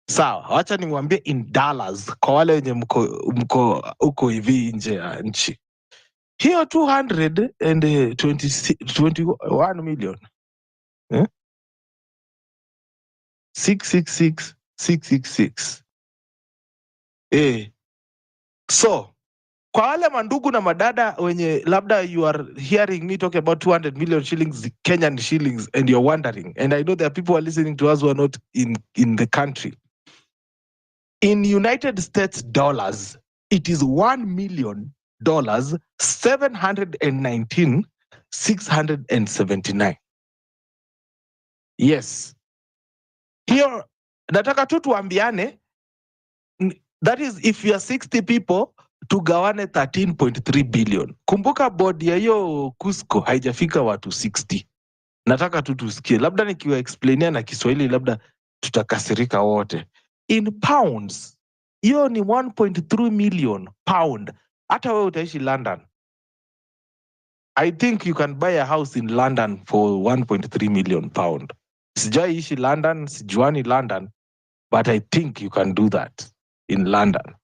Sawa, wacha nimwambie in dollars kwa wale wenye mko uko hivi nje ya nchi. Hiyo 221 million. 666. So, kwa wale mandugu na madada wenye labda you are hearing me talk about 200 million shillings, Kenyan shillings, and you're wondering, and I know there are people who are listening to us who are not in the country. In United States dollars, it is $1,000,719,679. Yes. Hiyo nataka tu tuambiane, that is if you are 60 people tugawane 13.3 billion. Kumbuka board ya hiyo Cusco haijafika watu 60. Nataka tu tusikie, labda nikiwa explainia na Kiswahili labda tutakasirika wote. In pounds, hiyo ni 1.3 million pound. Hata wewe utaishi London, I think you can buy a house in London for 1.3 million pound. Sijaishi London, sijuani London, but I think you can do that in London.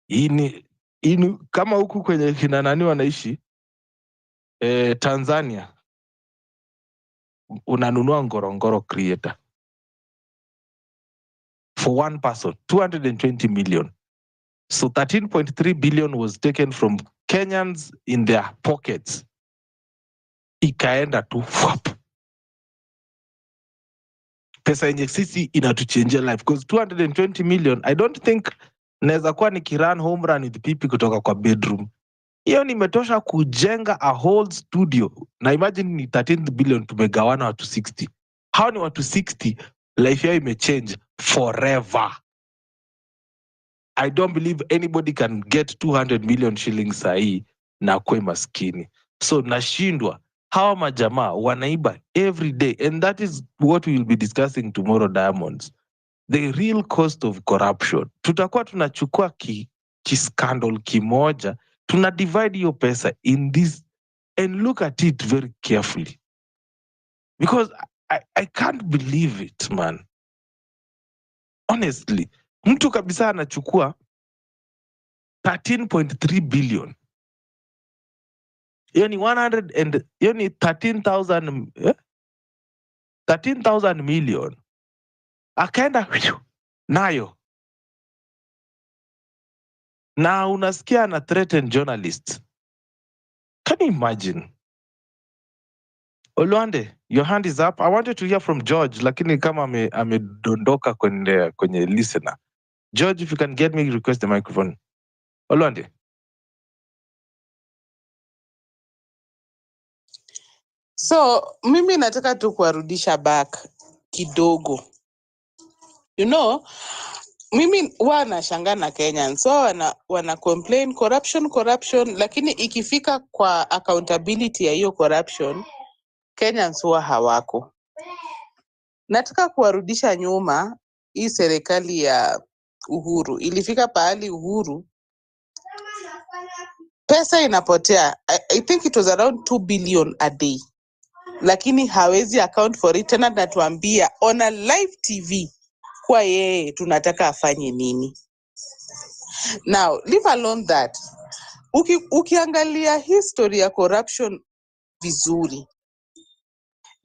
Ini kama huku kwenye kina nani wanaishi Tanzania, unanunua Ngorongoro Creator for one person 220 million. So 13.3 billion was taken from Kenyans in their pockets, ikaenda tu fwap. Pesa yenye sisi inatuchangia life, because 220 million I don't think naweza kuwa nikirun home run with pipi kutoka kwa bedroom. Hiyo nimetosha kujenga a whole studio. Na imagine ni 13 billion tumegawana watu 60. Hao ni watu 60, life yao imechange forever. I don't believe anybody can get 200 million shillings sahi na kwe maskini. So nashindwa, hawa majamaa wanaiba every day, and that is what we will be discussing tomorrow, Diamonds. The real cost of corruption. Tutakuwa tunachukua scandal kimoja, tuna divide hiyo pesa in this and look at it very carefully. Because I can't believe it, man. Honestly, mtu kabisa anachukua 13.3 billion. Hiyo ni 100 and hiyo ni 13,000 million. Akaenda nayo. Na unasikia ana threaten journalists. Can you imagine? Olwande, your hand is up. I wanted to hear from George, lakini kama amedondoka kwenye listener. George, if you can get me, request the microphone. Olwande. So mimi nataka tu kuwarudisha back kidogo. You know, mimi wanashangaa na Kenyans. So wana complain corruption, lakini ikifika kwa accountability ya hiyo corruption, Kenyans huwa hawako. Nataka kuwarudisha nyuma. Hii serikali ya Uhuru ilifika pahali Uhuru pesa inapotea. I think it was around 2 billion a day, lakini hawezi account for it. Tena natuambia on a live TV kwa yeye tunataka afanye nini. Now leave alone that, ukiangalia history ya corruption vizuri,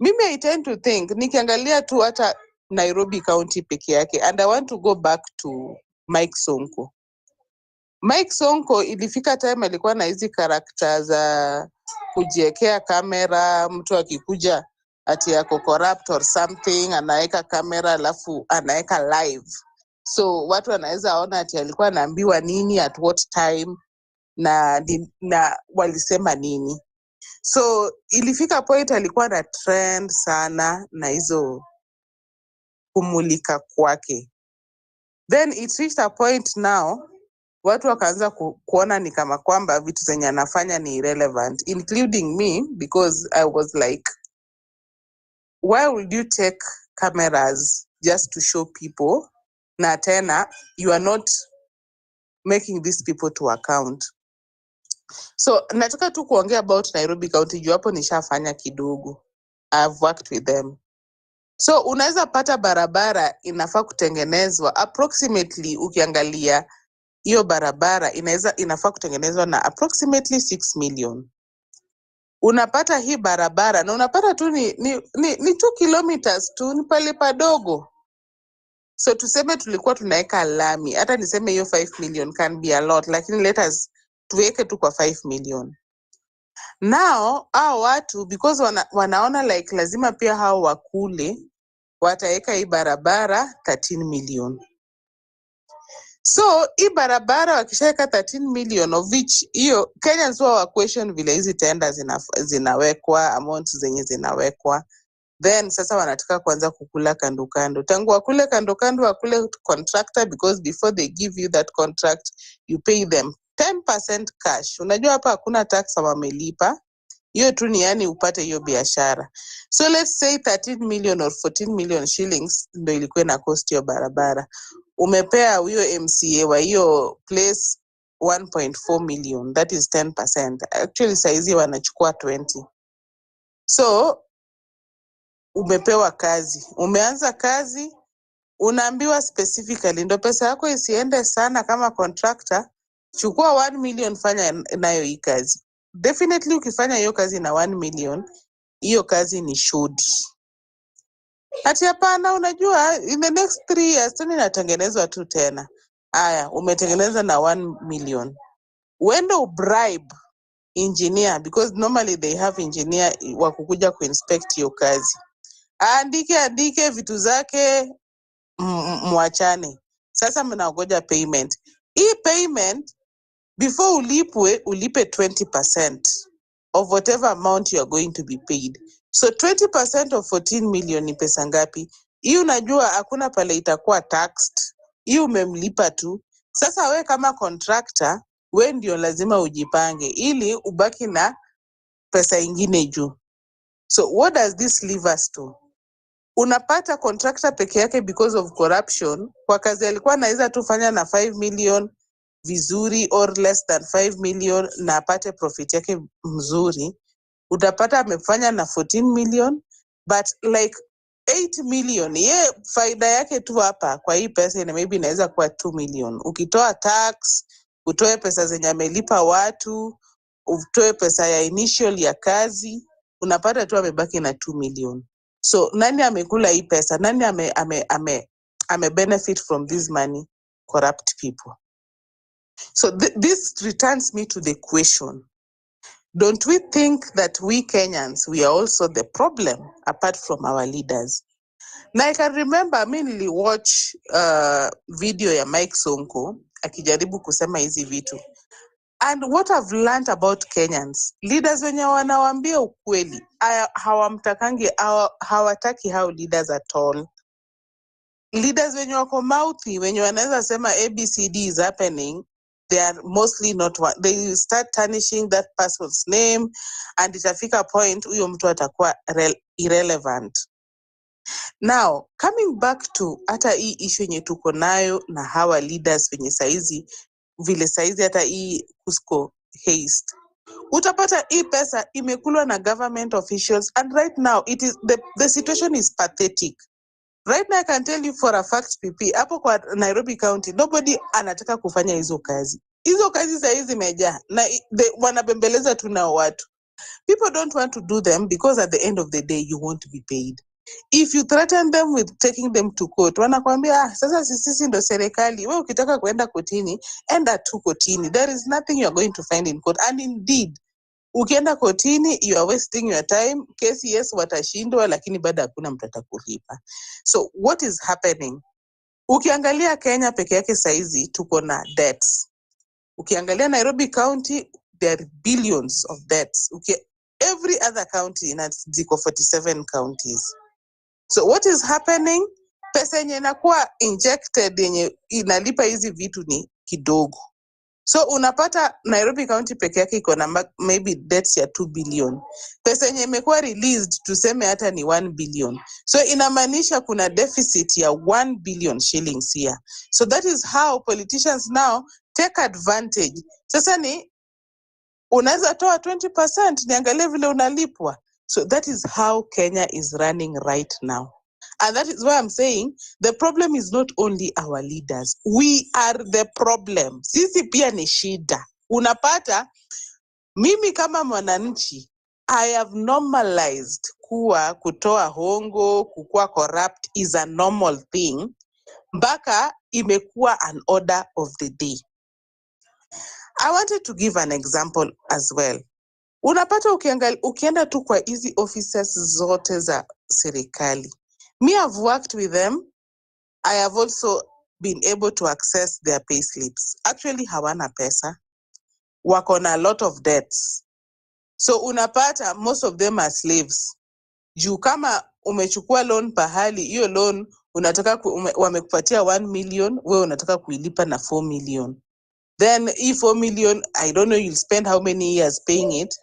mimi I tend to think, nikiangalia tu hata Nairobi County peke yake, and I want to go back to Mike Sonko. Mike Sonko ilifika time alikuwa na hizi characters za kujiekea kamera, mtu akikuja ati yako corrupt or something, anaweka kamera alafu anaweka live. So watu wanaweza ona ati alikuwa anaambiwa nini at what time na walisema nini. So ilifika point alikuwa na trend sana na hizo kumulika kwake. Then it reached a point now watu wakaanza kuona ni kama kwamba vitu zenye anafanya ni irrelevant, including me, because I was like, why would you take cameras just to show people, na tena you are not making these people to account? So nataka tu kuongea about Nairobi County juu hapo nishafanya kidogo. I've worked with them. So unaweza pata barabara inafaa kutengenezwa approximately, ukiangalia hiyo barabara inafaa kutengenezwa na approximately 6 million. Unapata hii barabara na unapata tu ni 2 kilometers tu, ni pale padogo. So tuseme tulikuwa tunaweka lami, hata niseme hiyo 5 million can be a lot, lakini let us tuweke tu kwa 5 million. Now hao watu because wanaona like lazima pia hao wakule, wataweka hii barabara 13 million. So hii barabara wakishaweka 13 million, of which hiyo Kenyans wa question vile hizi tenda zinawekwa, amount zenye zinawekwa. then sasa wanataka kuanza kukula kando kando. Tangu wakule kando kando, wakule contractor, because before they give you that contract you pay them 10% cash. Unajua hapa hakuna tax wamelipa, hiyo tu ni yani upate hiyo biashara. So let's say 13 million or 14 million shillings ndio ilikuwa na cost hiyo barabara. Umepea huyo MCA wa hiyo place 1.4 million, that is 10%. Actually saizi wanachukua 20. So umepewa kazi, umeanza kazi, unaambiwa specifically ndo pesa yako isiende sana kama contractor, chukua 1 million fanya nayo hii kazi. Definitely ukifanya hiyo kazi na 1 million, hiyo kazi ni shudi. Ati hapana, unajua in the next 3 years tena inatengenezwa tu tena. Aya, umetengeneza na 1 million. Uende ubribe engineer, because normally they have engineer wa kukuja kuinspect hiyo kazi. Andike vitu zake, mwachane. Sasa mnagoja payment. Hii payment before ulipe 20% of whatever amount you are going to be paid. So 20% of 14 million ni pesa ngapi? Hii unajua hakuna pale itakuwa taxed. Hii umemlipa tu. Sasa we kama contractor, we ndio lazima ujipange ili ubaki na pesa ingine juu. So what does this leave us to? Unapata contractor peke yake because of corruption, kwa kazi alikuwa anaweza tu fanya na 5 million vizuri or less than 5 million na apate profit yake mzuri, utapata amefanya na 14 million but like 8 million ye faida yake tu hapa kwa hii pesa ina maybe inaweza kuwa 2 million. Ukitoa tax, utoe pesa zenye amelipa watu, utoe pesa ya initial ya kazi, unapata tu amebaki na 2 million. So nani amekula hii pesa? Nani ame benefit from this money? Corrupt people. So this returns me to the question. Don't we think that we Kenyans, we are also the problem apart from our leaders? Na I can remember niliwatch video ya Mike Sonko akijaribu kusema hizi vitu. And what I've learned about Kenyans, leaders wenye wanawaambia ukweli, hawamtakangi, hawataki hao leaders at all. Leaders wenye wako mouthy, wenye wanaweza sema ABCD is happening, they are mostly not one. They start tarnishing that person's name and itafika point huyo mtu atakuwa irrelevant. Now, coming back to hata hii issue yenye tuko nayo na hawa leaders wenye saizi, vile saizi hata hii Cusco haste. Utapata hii pesa imekulwa na government officials and right now it is the situation is pathetic. Right now I can tell you for a fact PP, hapo kwa Nairobi County, nobody anataka kufanya hizo kazi. Hizo kazi saizi zimejaa na wanabembeleza tu na watu. People don't want to do them because at the end of the day you want to be paid. If you threaten them with taking them to court, wanakwambia sasa sisi ndo serikali, wewe ukitaka kuenda kotini, enda tu kotini. There is nothing you are going to find in court. And indeed, ukienda kotini, you are wasting your time. Kesi yes watashindwa, lakini bado hakuna mtu atakulipa. So what is happening? Ukiangalia Kenya peke yake saizi tuko na debts. Ukiangalia Nairobi County, there are billions of debts. Every other county ziko 47 counties. So what is happening? Pesa yenye inakuwa injected yenye inalipa hizi vitu ni kidogo. So unapata Nairobi County peke yake iko na maybe debts ya 2 billion. Pesa yenye imekuwa released tuseme hata ni 1 billion. So inamaanisha kuna deficit ya 1 billion shillings here. So that is how politicians now take advantage. Sasa ni unaweza toa 20%, niangalie vile unalipwa. So that is how Kenya is running right now. And that is why I'm saying the problem is not only our leaders. We are the problem. Sisi pia ni shida. Unapata, mimi kama mwananchi, I have normalized kutoa hongo, kukua corrupt is a normal thing. Mpaka imekuwa an order of the day. I wanted to give an example as well. Unapata ukienda tu kwa hizi offices zote za serikali. Me, I've worked with them. I have also been able to access their pay slips. Actually, hawana pesa. Wako na a lot of debts. So unapata most of them are slaves. Juu kama umechukua loan pahali, hiyo loan unataka wamekupatia 1 million, wewe unataka kuilipa na 4 million. Then hii 4 million, I don't know you'll spend how many years paying it.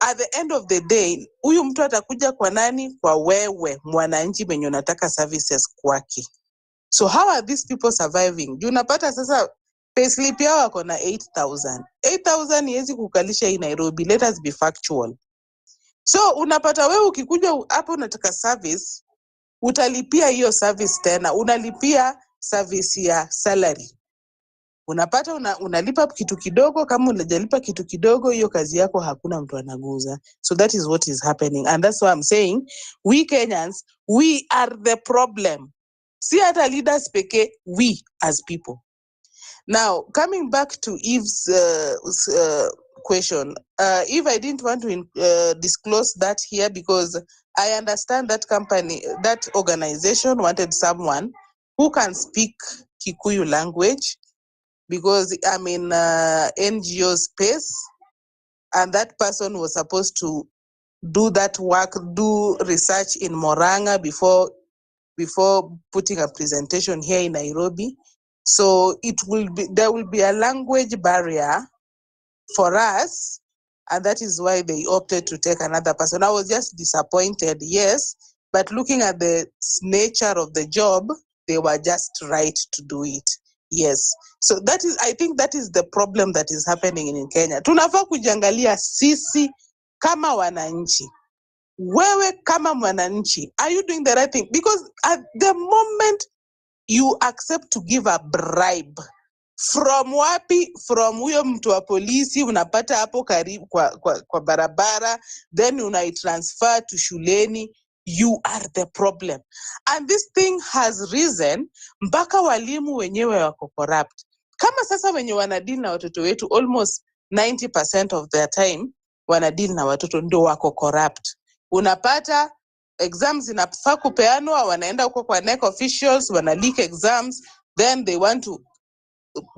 At the end of the day, huyu mtu atakuja kwa nani? Kwa wewe mwananchi mwenye unataka services kwake. So how are these people surviving? Juu unapata sasa payslip yao wako na 8,000. 8,000 iwezi kukalisha hii Nairobi. Let us be factual. So unapata wewe ukikuja hapo unataka service, utalipia hiyo service tena, unalipia service ya salary. Unapata unalipa kitu kidogo, kama unajalipa kitu kidogo, hiyo kazi yako hakuna mtu anaguza. So that is what is happening, and that's why I'm saying we Kenyans, we are the problem. Si hata leaders peke, we as people. Now, coming back to Eve's question, Eve, I didn't want to disclose that here because I understand that company, that organization wanted someone who can speak Kikuyu language, because I'm in NGO space, and that person was supposed to do that work, do research in Moranga before putting a presentation here in Nairobi. So there will be a language barrier for us, and that is why they opted to take another person. I was just disappointed, yes, but looking at the nature of the job, they were just right to do it. Yes. So I think that is the problem that is happening in Kenya. Tunafaa kujiangalia sisi kama wananchi. Wewe kama mwananchi, are you doing the right thing? Because at the moment you accept to give a bribe, from wapi? From huyo mtu wa polisi unapata hapo karibu kwa barabara, then unaitransfer to shuleni. You are the problem, and this thing has risen mpaka walimu wenyewe wako corrupt. Kama sasa wenye wanadeal na watoto wetu, almost 90% of their time wanadeal na watoto ndo wako corrupt. Unapata exams zinafaa kupeanwa, wanaenda huko kwa NEC officials, wana leak exams, then they want to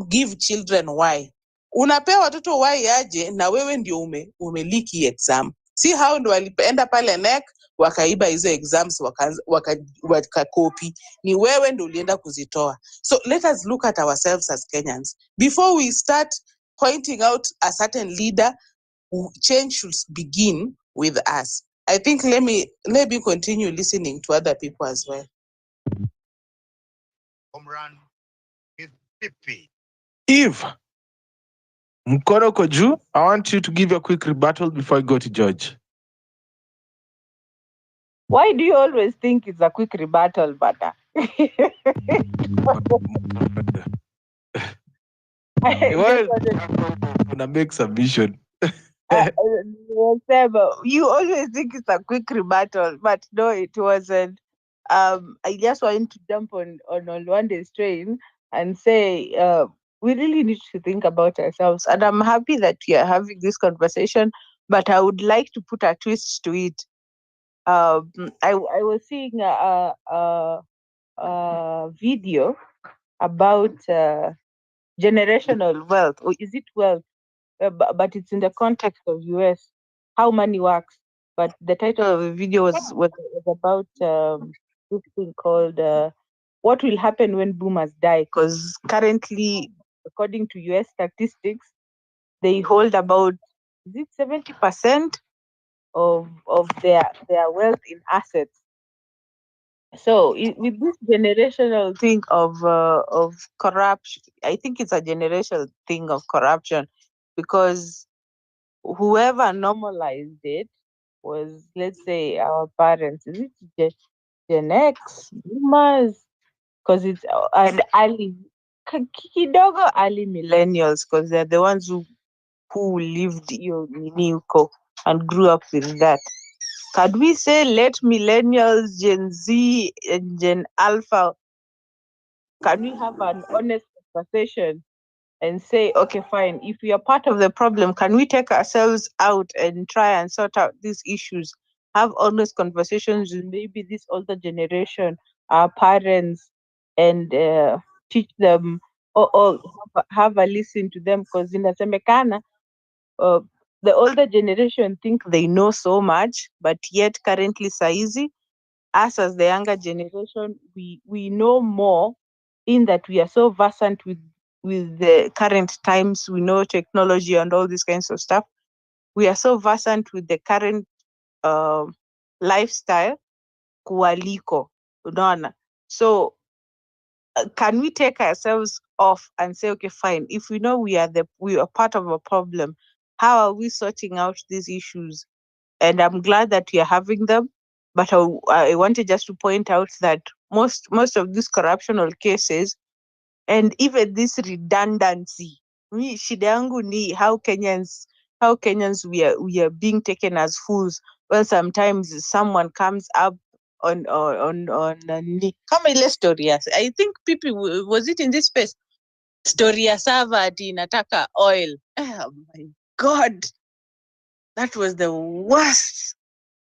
give children why. Unapea watoto why aje na wewe ndio umeliki exam. Si hao ndio walienda pale NEC wakaiba hizo exams wakakopi. Ni wewe ndio ulienda kuzitoa. So let us look at ourselves as Kenyans. Before we start pointing out a certain leader, change should begin with us. I think let me continue listening to other people as well. Home run with Pipi. Eve, mkono uko juu. I want you to give a quick rebuttal before I go to George. Why do you always think it's a quick rebuttal, Bata? Gonna make submission. You always think it's a quick rebuttal, but no, it wasn't. I just wanted to jump on one day's train and say we really need to think about ourselves. And I'm happy that we are having this conversation, but I would like to put a twist to it. I was seeing a video about generational wealth, or is it wealth? But it's in the context of US, how money works. But the title of the video was about this thing called what will happen when boomers die. Because currently, according to US statistics, they hold about, is it 70% of their wealth in assets. So with this generational thing of corruption, I think it's a generational thing of corruption, because whoever normalized it was, let's say, our parents. Is it Gen X, boomers? Because it's and early, kidogo early millennials, because they're the ones who lived and grew up with that. Could we say late millennials, Gen Z, and Gen Alpha? Can we have an honest conversation and say, okay, fine, if we are part of the problem, can we take ourselves out and try and sort out these issues? Have honest conversations with maybe this older generation, our parents, and teach them, or have a listen to them, because in Asemekana, the older generation think they know so much, but yet currently saizi us as the younger generation, we know more, in that we are so versant with the current times. We know technology and all these kinds of stuff. We are so versant with the current lifestyle kualiko, unaona. So can we take ourselves off and say, okay, fine, if we know we are part of a problem, how are we sorting out these issues? And I'm glad that we are having them, but I wanted just to point out that most of these corruptional cases, and even this redundancy, me shida yangu ni how Kenyans we are being taken as fools. Well, sometimes someone comes up on kama ile story I think people, was it in this space, story ya Sava ati inataka oil. Oh my god, that was the worst.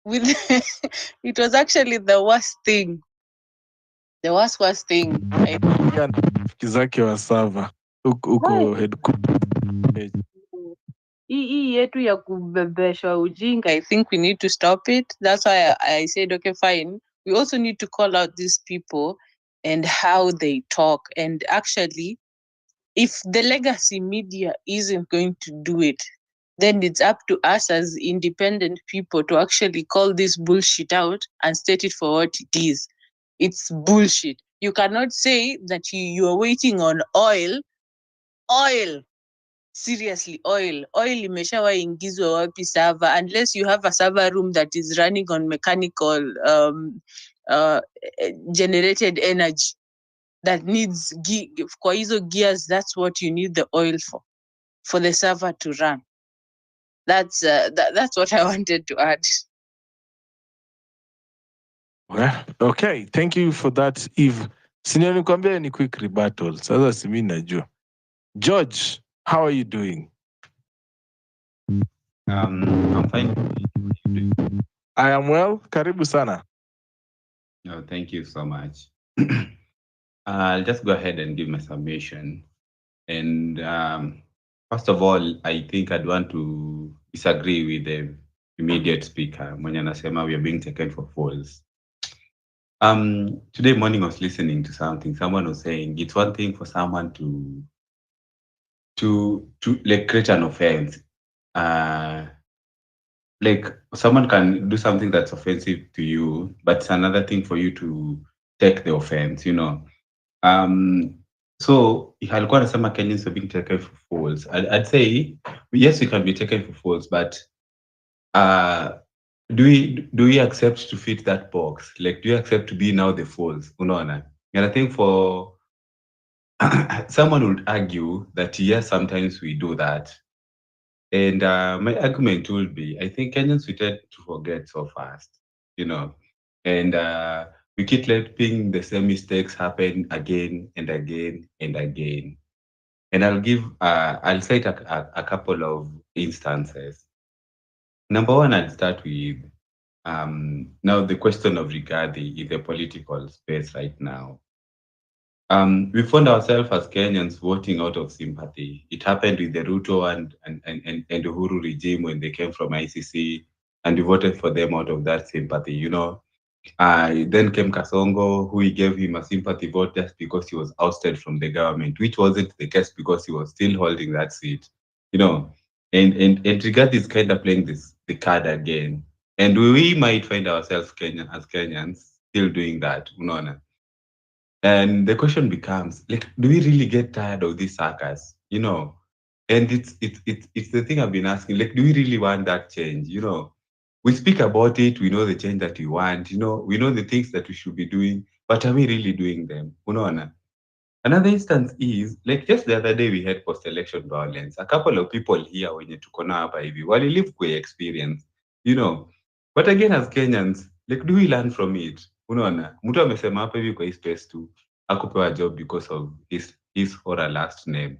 With it was actually the worst thing, the worst thing. Rafiki zake wa Sava huko headquarters. Hii yetu ya kubebeshwa ujinga, I think we need to stop it. That's why I said, okay, fine. We also need to call out these people and how they talk. And actually, if the legacy media isn't going to do it, then it's up to us as independent people to actually call this bullshit out and state it for what it is. It's bullshit. You cannot say that you are waiting on oil. Seriously, oil imeshawaingizwa wapi server, unless you have a server room that is running on mechanical uh, generated energy that needs kwa hizo gears. That's what you need the oil for the server to run. That's what I wanted to add. Well, okay, thank you for that, Eve. Sina nikwambia ni quick rebuttal. Sasa si mimi najua. George, how are you doing? I'm fine. I am well. Karibu sana. No, thank you so much. I'll just go ahead and give my submission. And first of all, I think I'd want to disagree with the immediate speaker, mwenye anasema we are being taken for fools. Today morning I was listening to something. Someone was saying it's one thing for someone to like create an offense. Like someone can do something that's offensive to you, but it's another thing for you to take the offense, you know. So if alikuwa anasema Kenyans are being taken for fools, I'd say yes, we can be taken for fools, but do we accept to fit that box? Like, do you accept to be now the fools? Unaona? And I think for someone would argue that yes, sometimes we do that. And my argument would be, I think Kenyans we tend to forget so fast, you know, and we keep letting the same mistakes happen again and again and again. And I'll cite a couple of instances. Number one, I'd start with now the question of Rigathi in the political space right now. We found ourselves as Kenyans voting out of sympathy. It happened with the Ruto and Uhuru regime when they came from ICC, and we voted for them out of that sympathy. You know, then came Kasongo, who we gave him a sympathy vote just because he was ousted from the government, which wasn't the case because he was still holding that seat. You know, and Rigathi is kind of playing the card again, and we might find ourselves as Kenyans still doing that. Unaona? And the question becomes, like, do we really get tired of these suckers? You know, and it's the thing I've been asking. Like, do we really want that change? You know, we speak about it. We know the change that we want. You know, we know the things that we should be doing, but are we really doing them? Unaona? Another instance is like just the other day we had post-election violence. A couple of people here wenye tuko nao hapa hivi walilive kwa experience, you know. But again as Kenyans, like do we learn from it? Unaona, mtu amesema hapa hivi kwa hii space tu akupewa job because of his or her last name.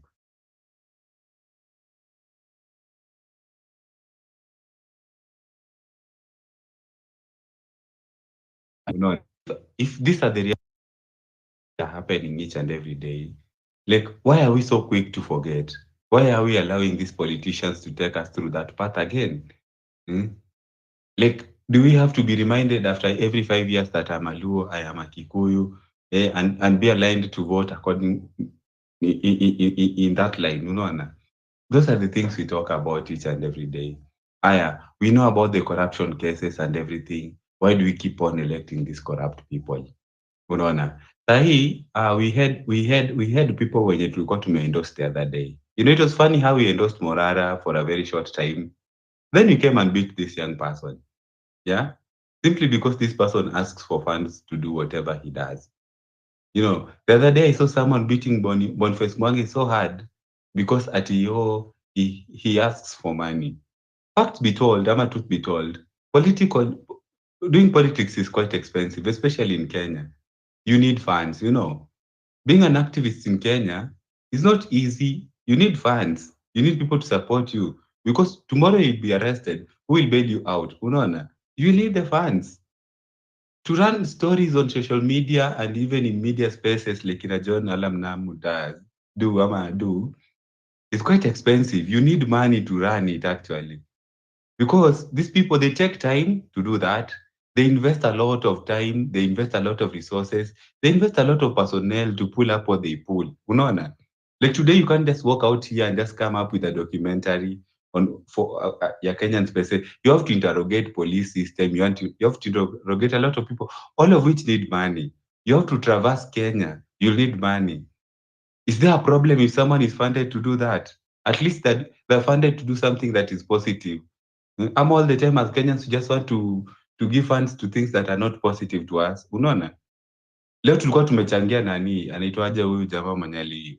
You know, if these are the realities that are happening each and every day, like why are we so quick to forget? Why are we allowing these politicians to take us through that path again? Hmm? Like Do we have to be reminded after every 5 years that I'm a Luo, I am a Kikuyu, and be aligned to vote according in that line? Unaona? Those are the things we talk about each and every day. Aya, we know about the corruption cases and everything. Why do we keep on electing these corrupt people? Unaona? Sahi, we had people wenye tulikuwa tumeendorse the other day. You know, it was funny how we endorsed Morara for a very short time. Then we came and beat this young person. Yeah? Simply because this person asks for funds to do whatever he does. You know, the other day I saw someone beating Boniface Mwangi so hard because at he asks for money. Fact be told, truth be told, doing politics is quite expensive, especially in Kenya. You need funds, you know. Being an activist in Kenya is not easy. You need funds. You need people to support you because tomorrow you'll be arrested. Who will bail you out? Unaona? You need the funds to run stories on social media and even in media spaces like in a journal Namu does do. It's quite expensive. You need money to run it actually. Because these people, they take time to do that. They invest a lot of time, they invest a lot of resources, they invest a lot of personnel to pull up what they pull. Unaona? Like today, you can't just walk out here and just come up with a documentary on for your Kenyan space. You have to interrogate police system. You have to interrogate a lot of people, all of which need money. You have to traverse Kenya. You need money. Is there a problem if someone is funded to do that? At least that they're funded to do something that is positive. I'm all the time as Kenyans we just want to give funds to things that are not positive to us. Unaona? Leo tulikuwa tumechangia nani anaitwaje huyu jamaa mwenye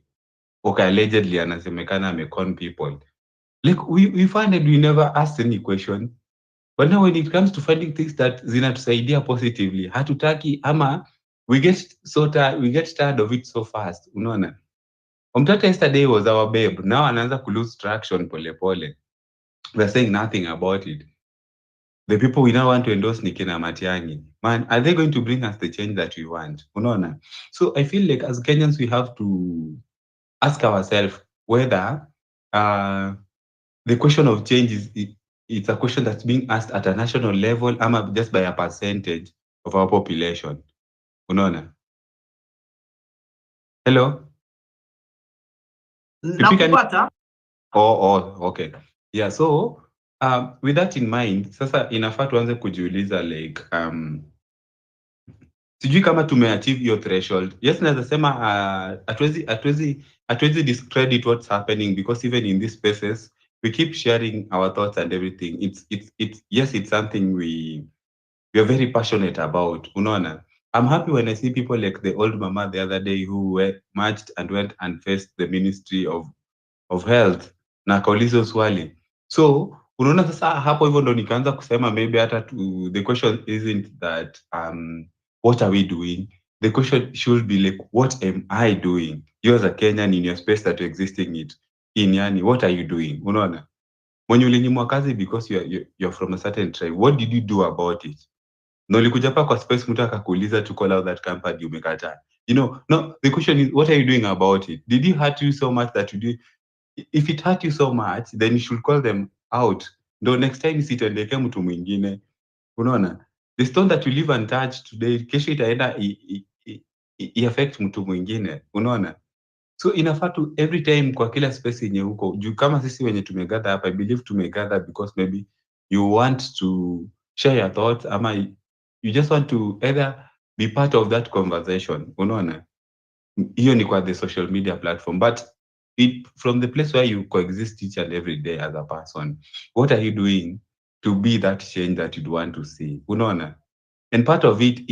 allegedly anasemekana amecon people. Like we funded, we never asked any question. But now when it comes to funding things that zinatusaidia positively, hatutaki ama we get tired of it so fast. Unaona? Omtata yesterday was our babe. Now anaanza ku lose traction pole pole. We're saying nothing about it. The people we now want to endorse ni kina Matiang'i. Man, are they going to bring us the change that we want? Unaona? So I feel like as Kenyans, we have to ask ourselves whether the question of change it's a question that's being asked at a national level ama just by a percentage of our population. Unaona? Hello? Nakupata. Okay. Yeah, so with that in mind, sasa inafaa tuanze kujiuliza like sijui kama tumeachieve hiyo threshold. Yes, naweza sema hatuwezi discredit what's happening because even in these spaces we keep sharing our thoughts and everything. It's something we are very passionate about. Unaona? I'm happy when I see people like the old mama the other day who marched and went and faced the Ministry of Health na akauliza swali. So unaona sasa hapo hivyo ndo nikaanza kusema maybe hata the question isn't that what are we doing? The question should be like, what am I doing? You as a Kenyan in your space that you're existing in yani, what are you doing? Unaona? Mwenye ulinyimwa kazi because you're from a certain tribe, what did you do about it? Na ulikuja hapa kwa space mtu akakuuliza to call out that company umekataa. You know, no, the question is, what are you doing about it? Did it hurt you so much that you do? If it hurt you so much, then you should call them out. Ndo next time isitendeke mtu mwingine. Unaona? The stone that you leave untouched today, kesho itaenda affect mtu mwingine. Unaona? So inafaa tu every time kwa kila space yenye huko, juu kama sisi wenye tumegather hapa, I believe tumegather because maybe you want to share your thoughts ama you just want to either be part of that conversation. Unaona? Hiyo ni kwa the social media platform, but from the place where you coexist each and every day as a person, what are you doing to be that change that you'd want to see? Unaona? And part of it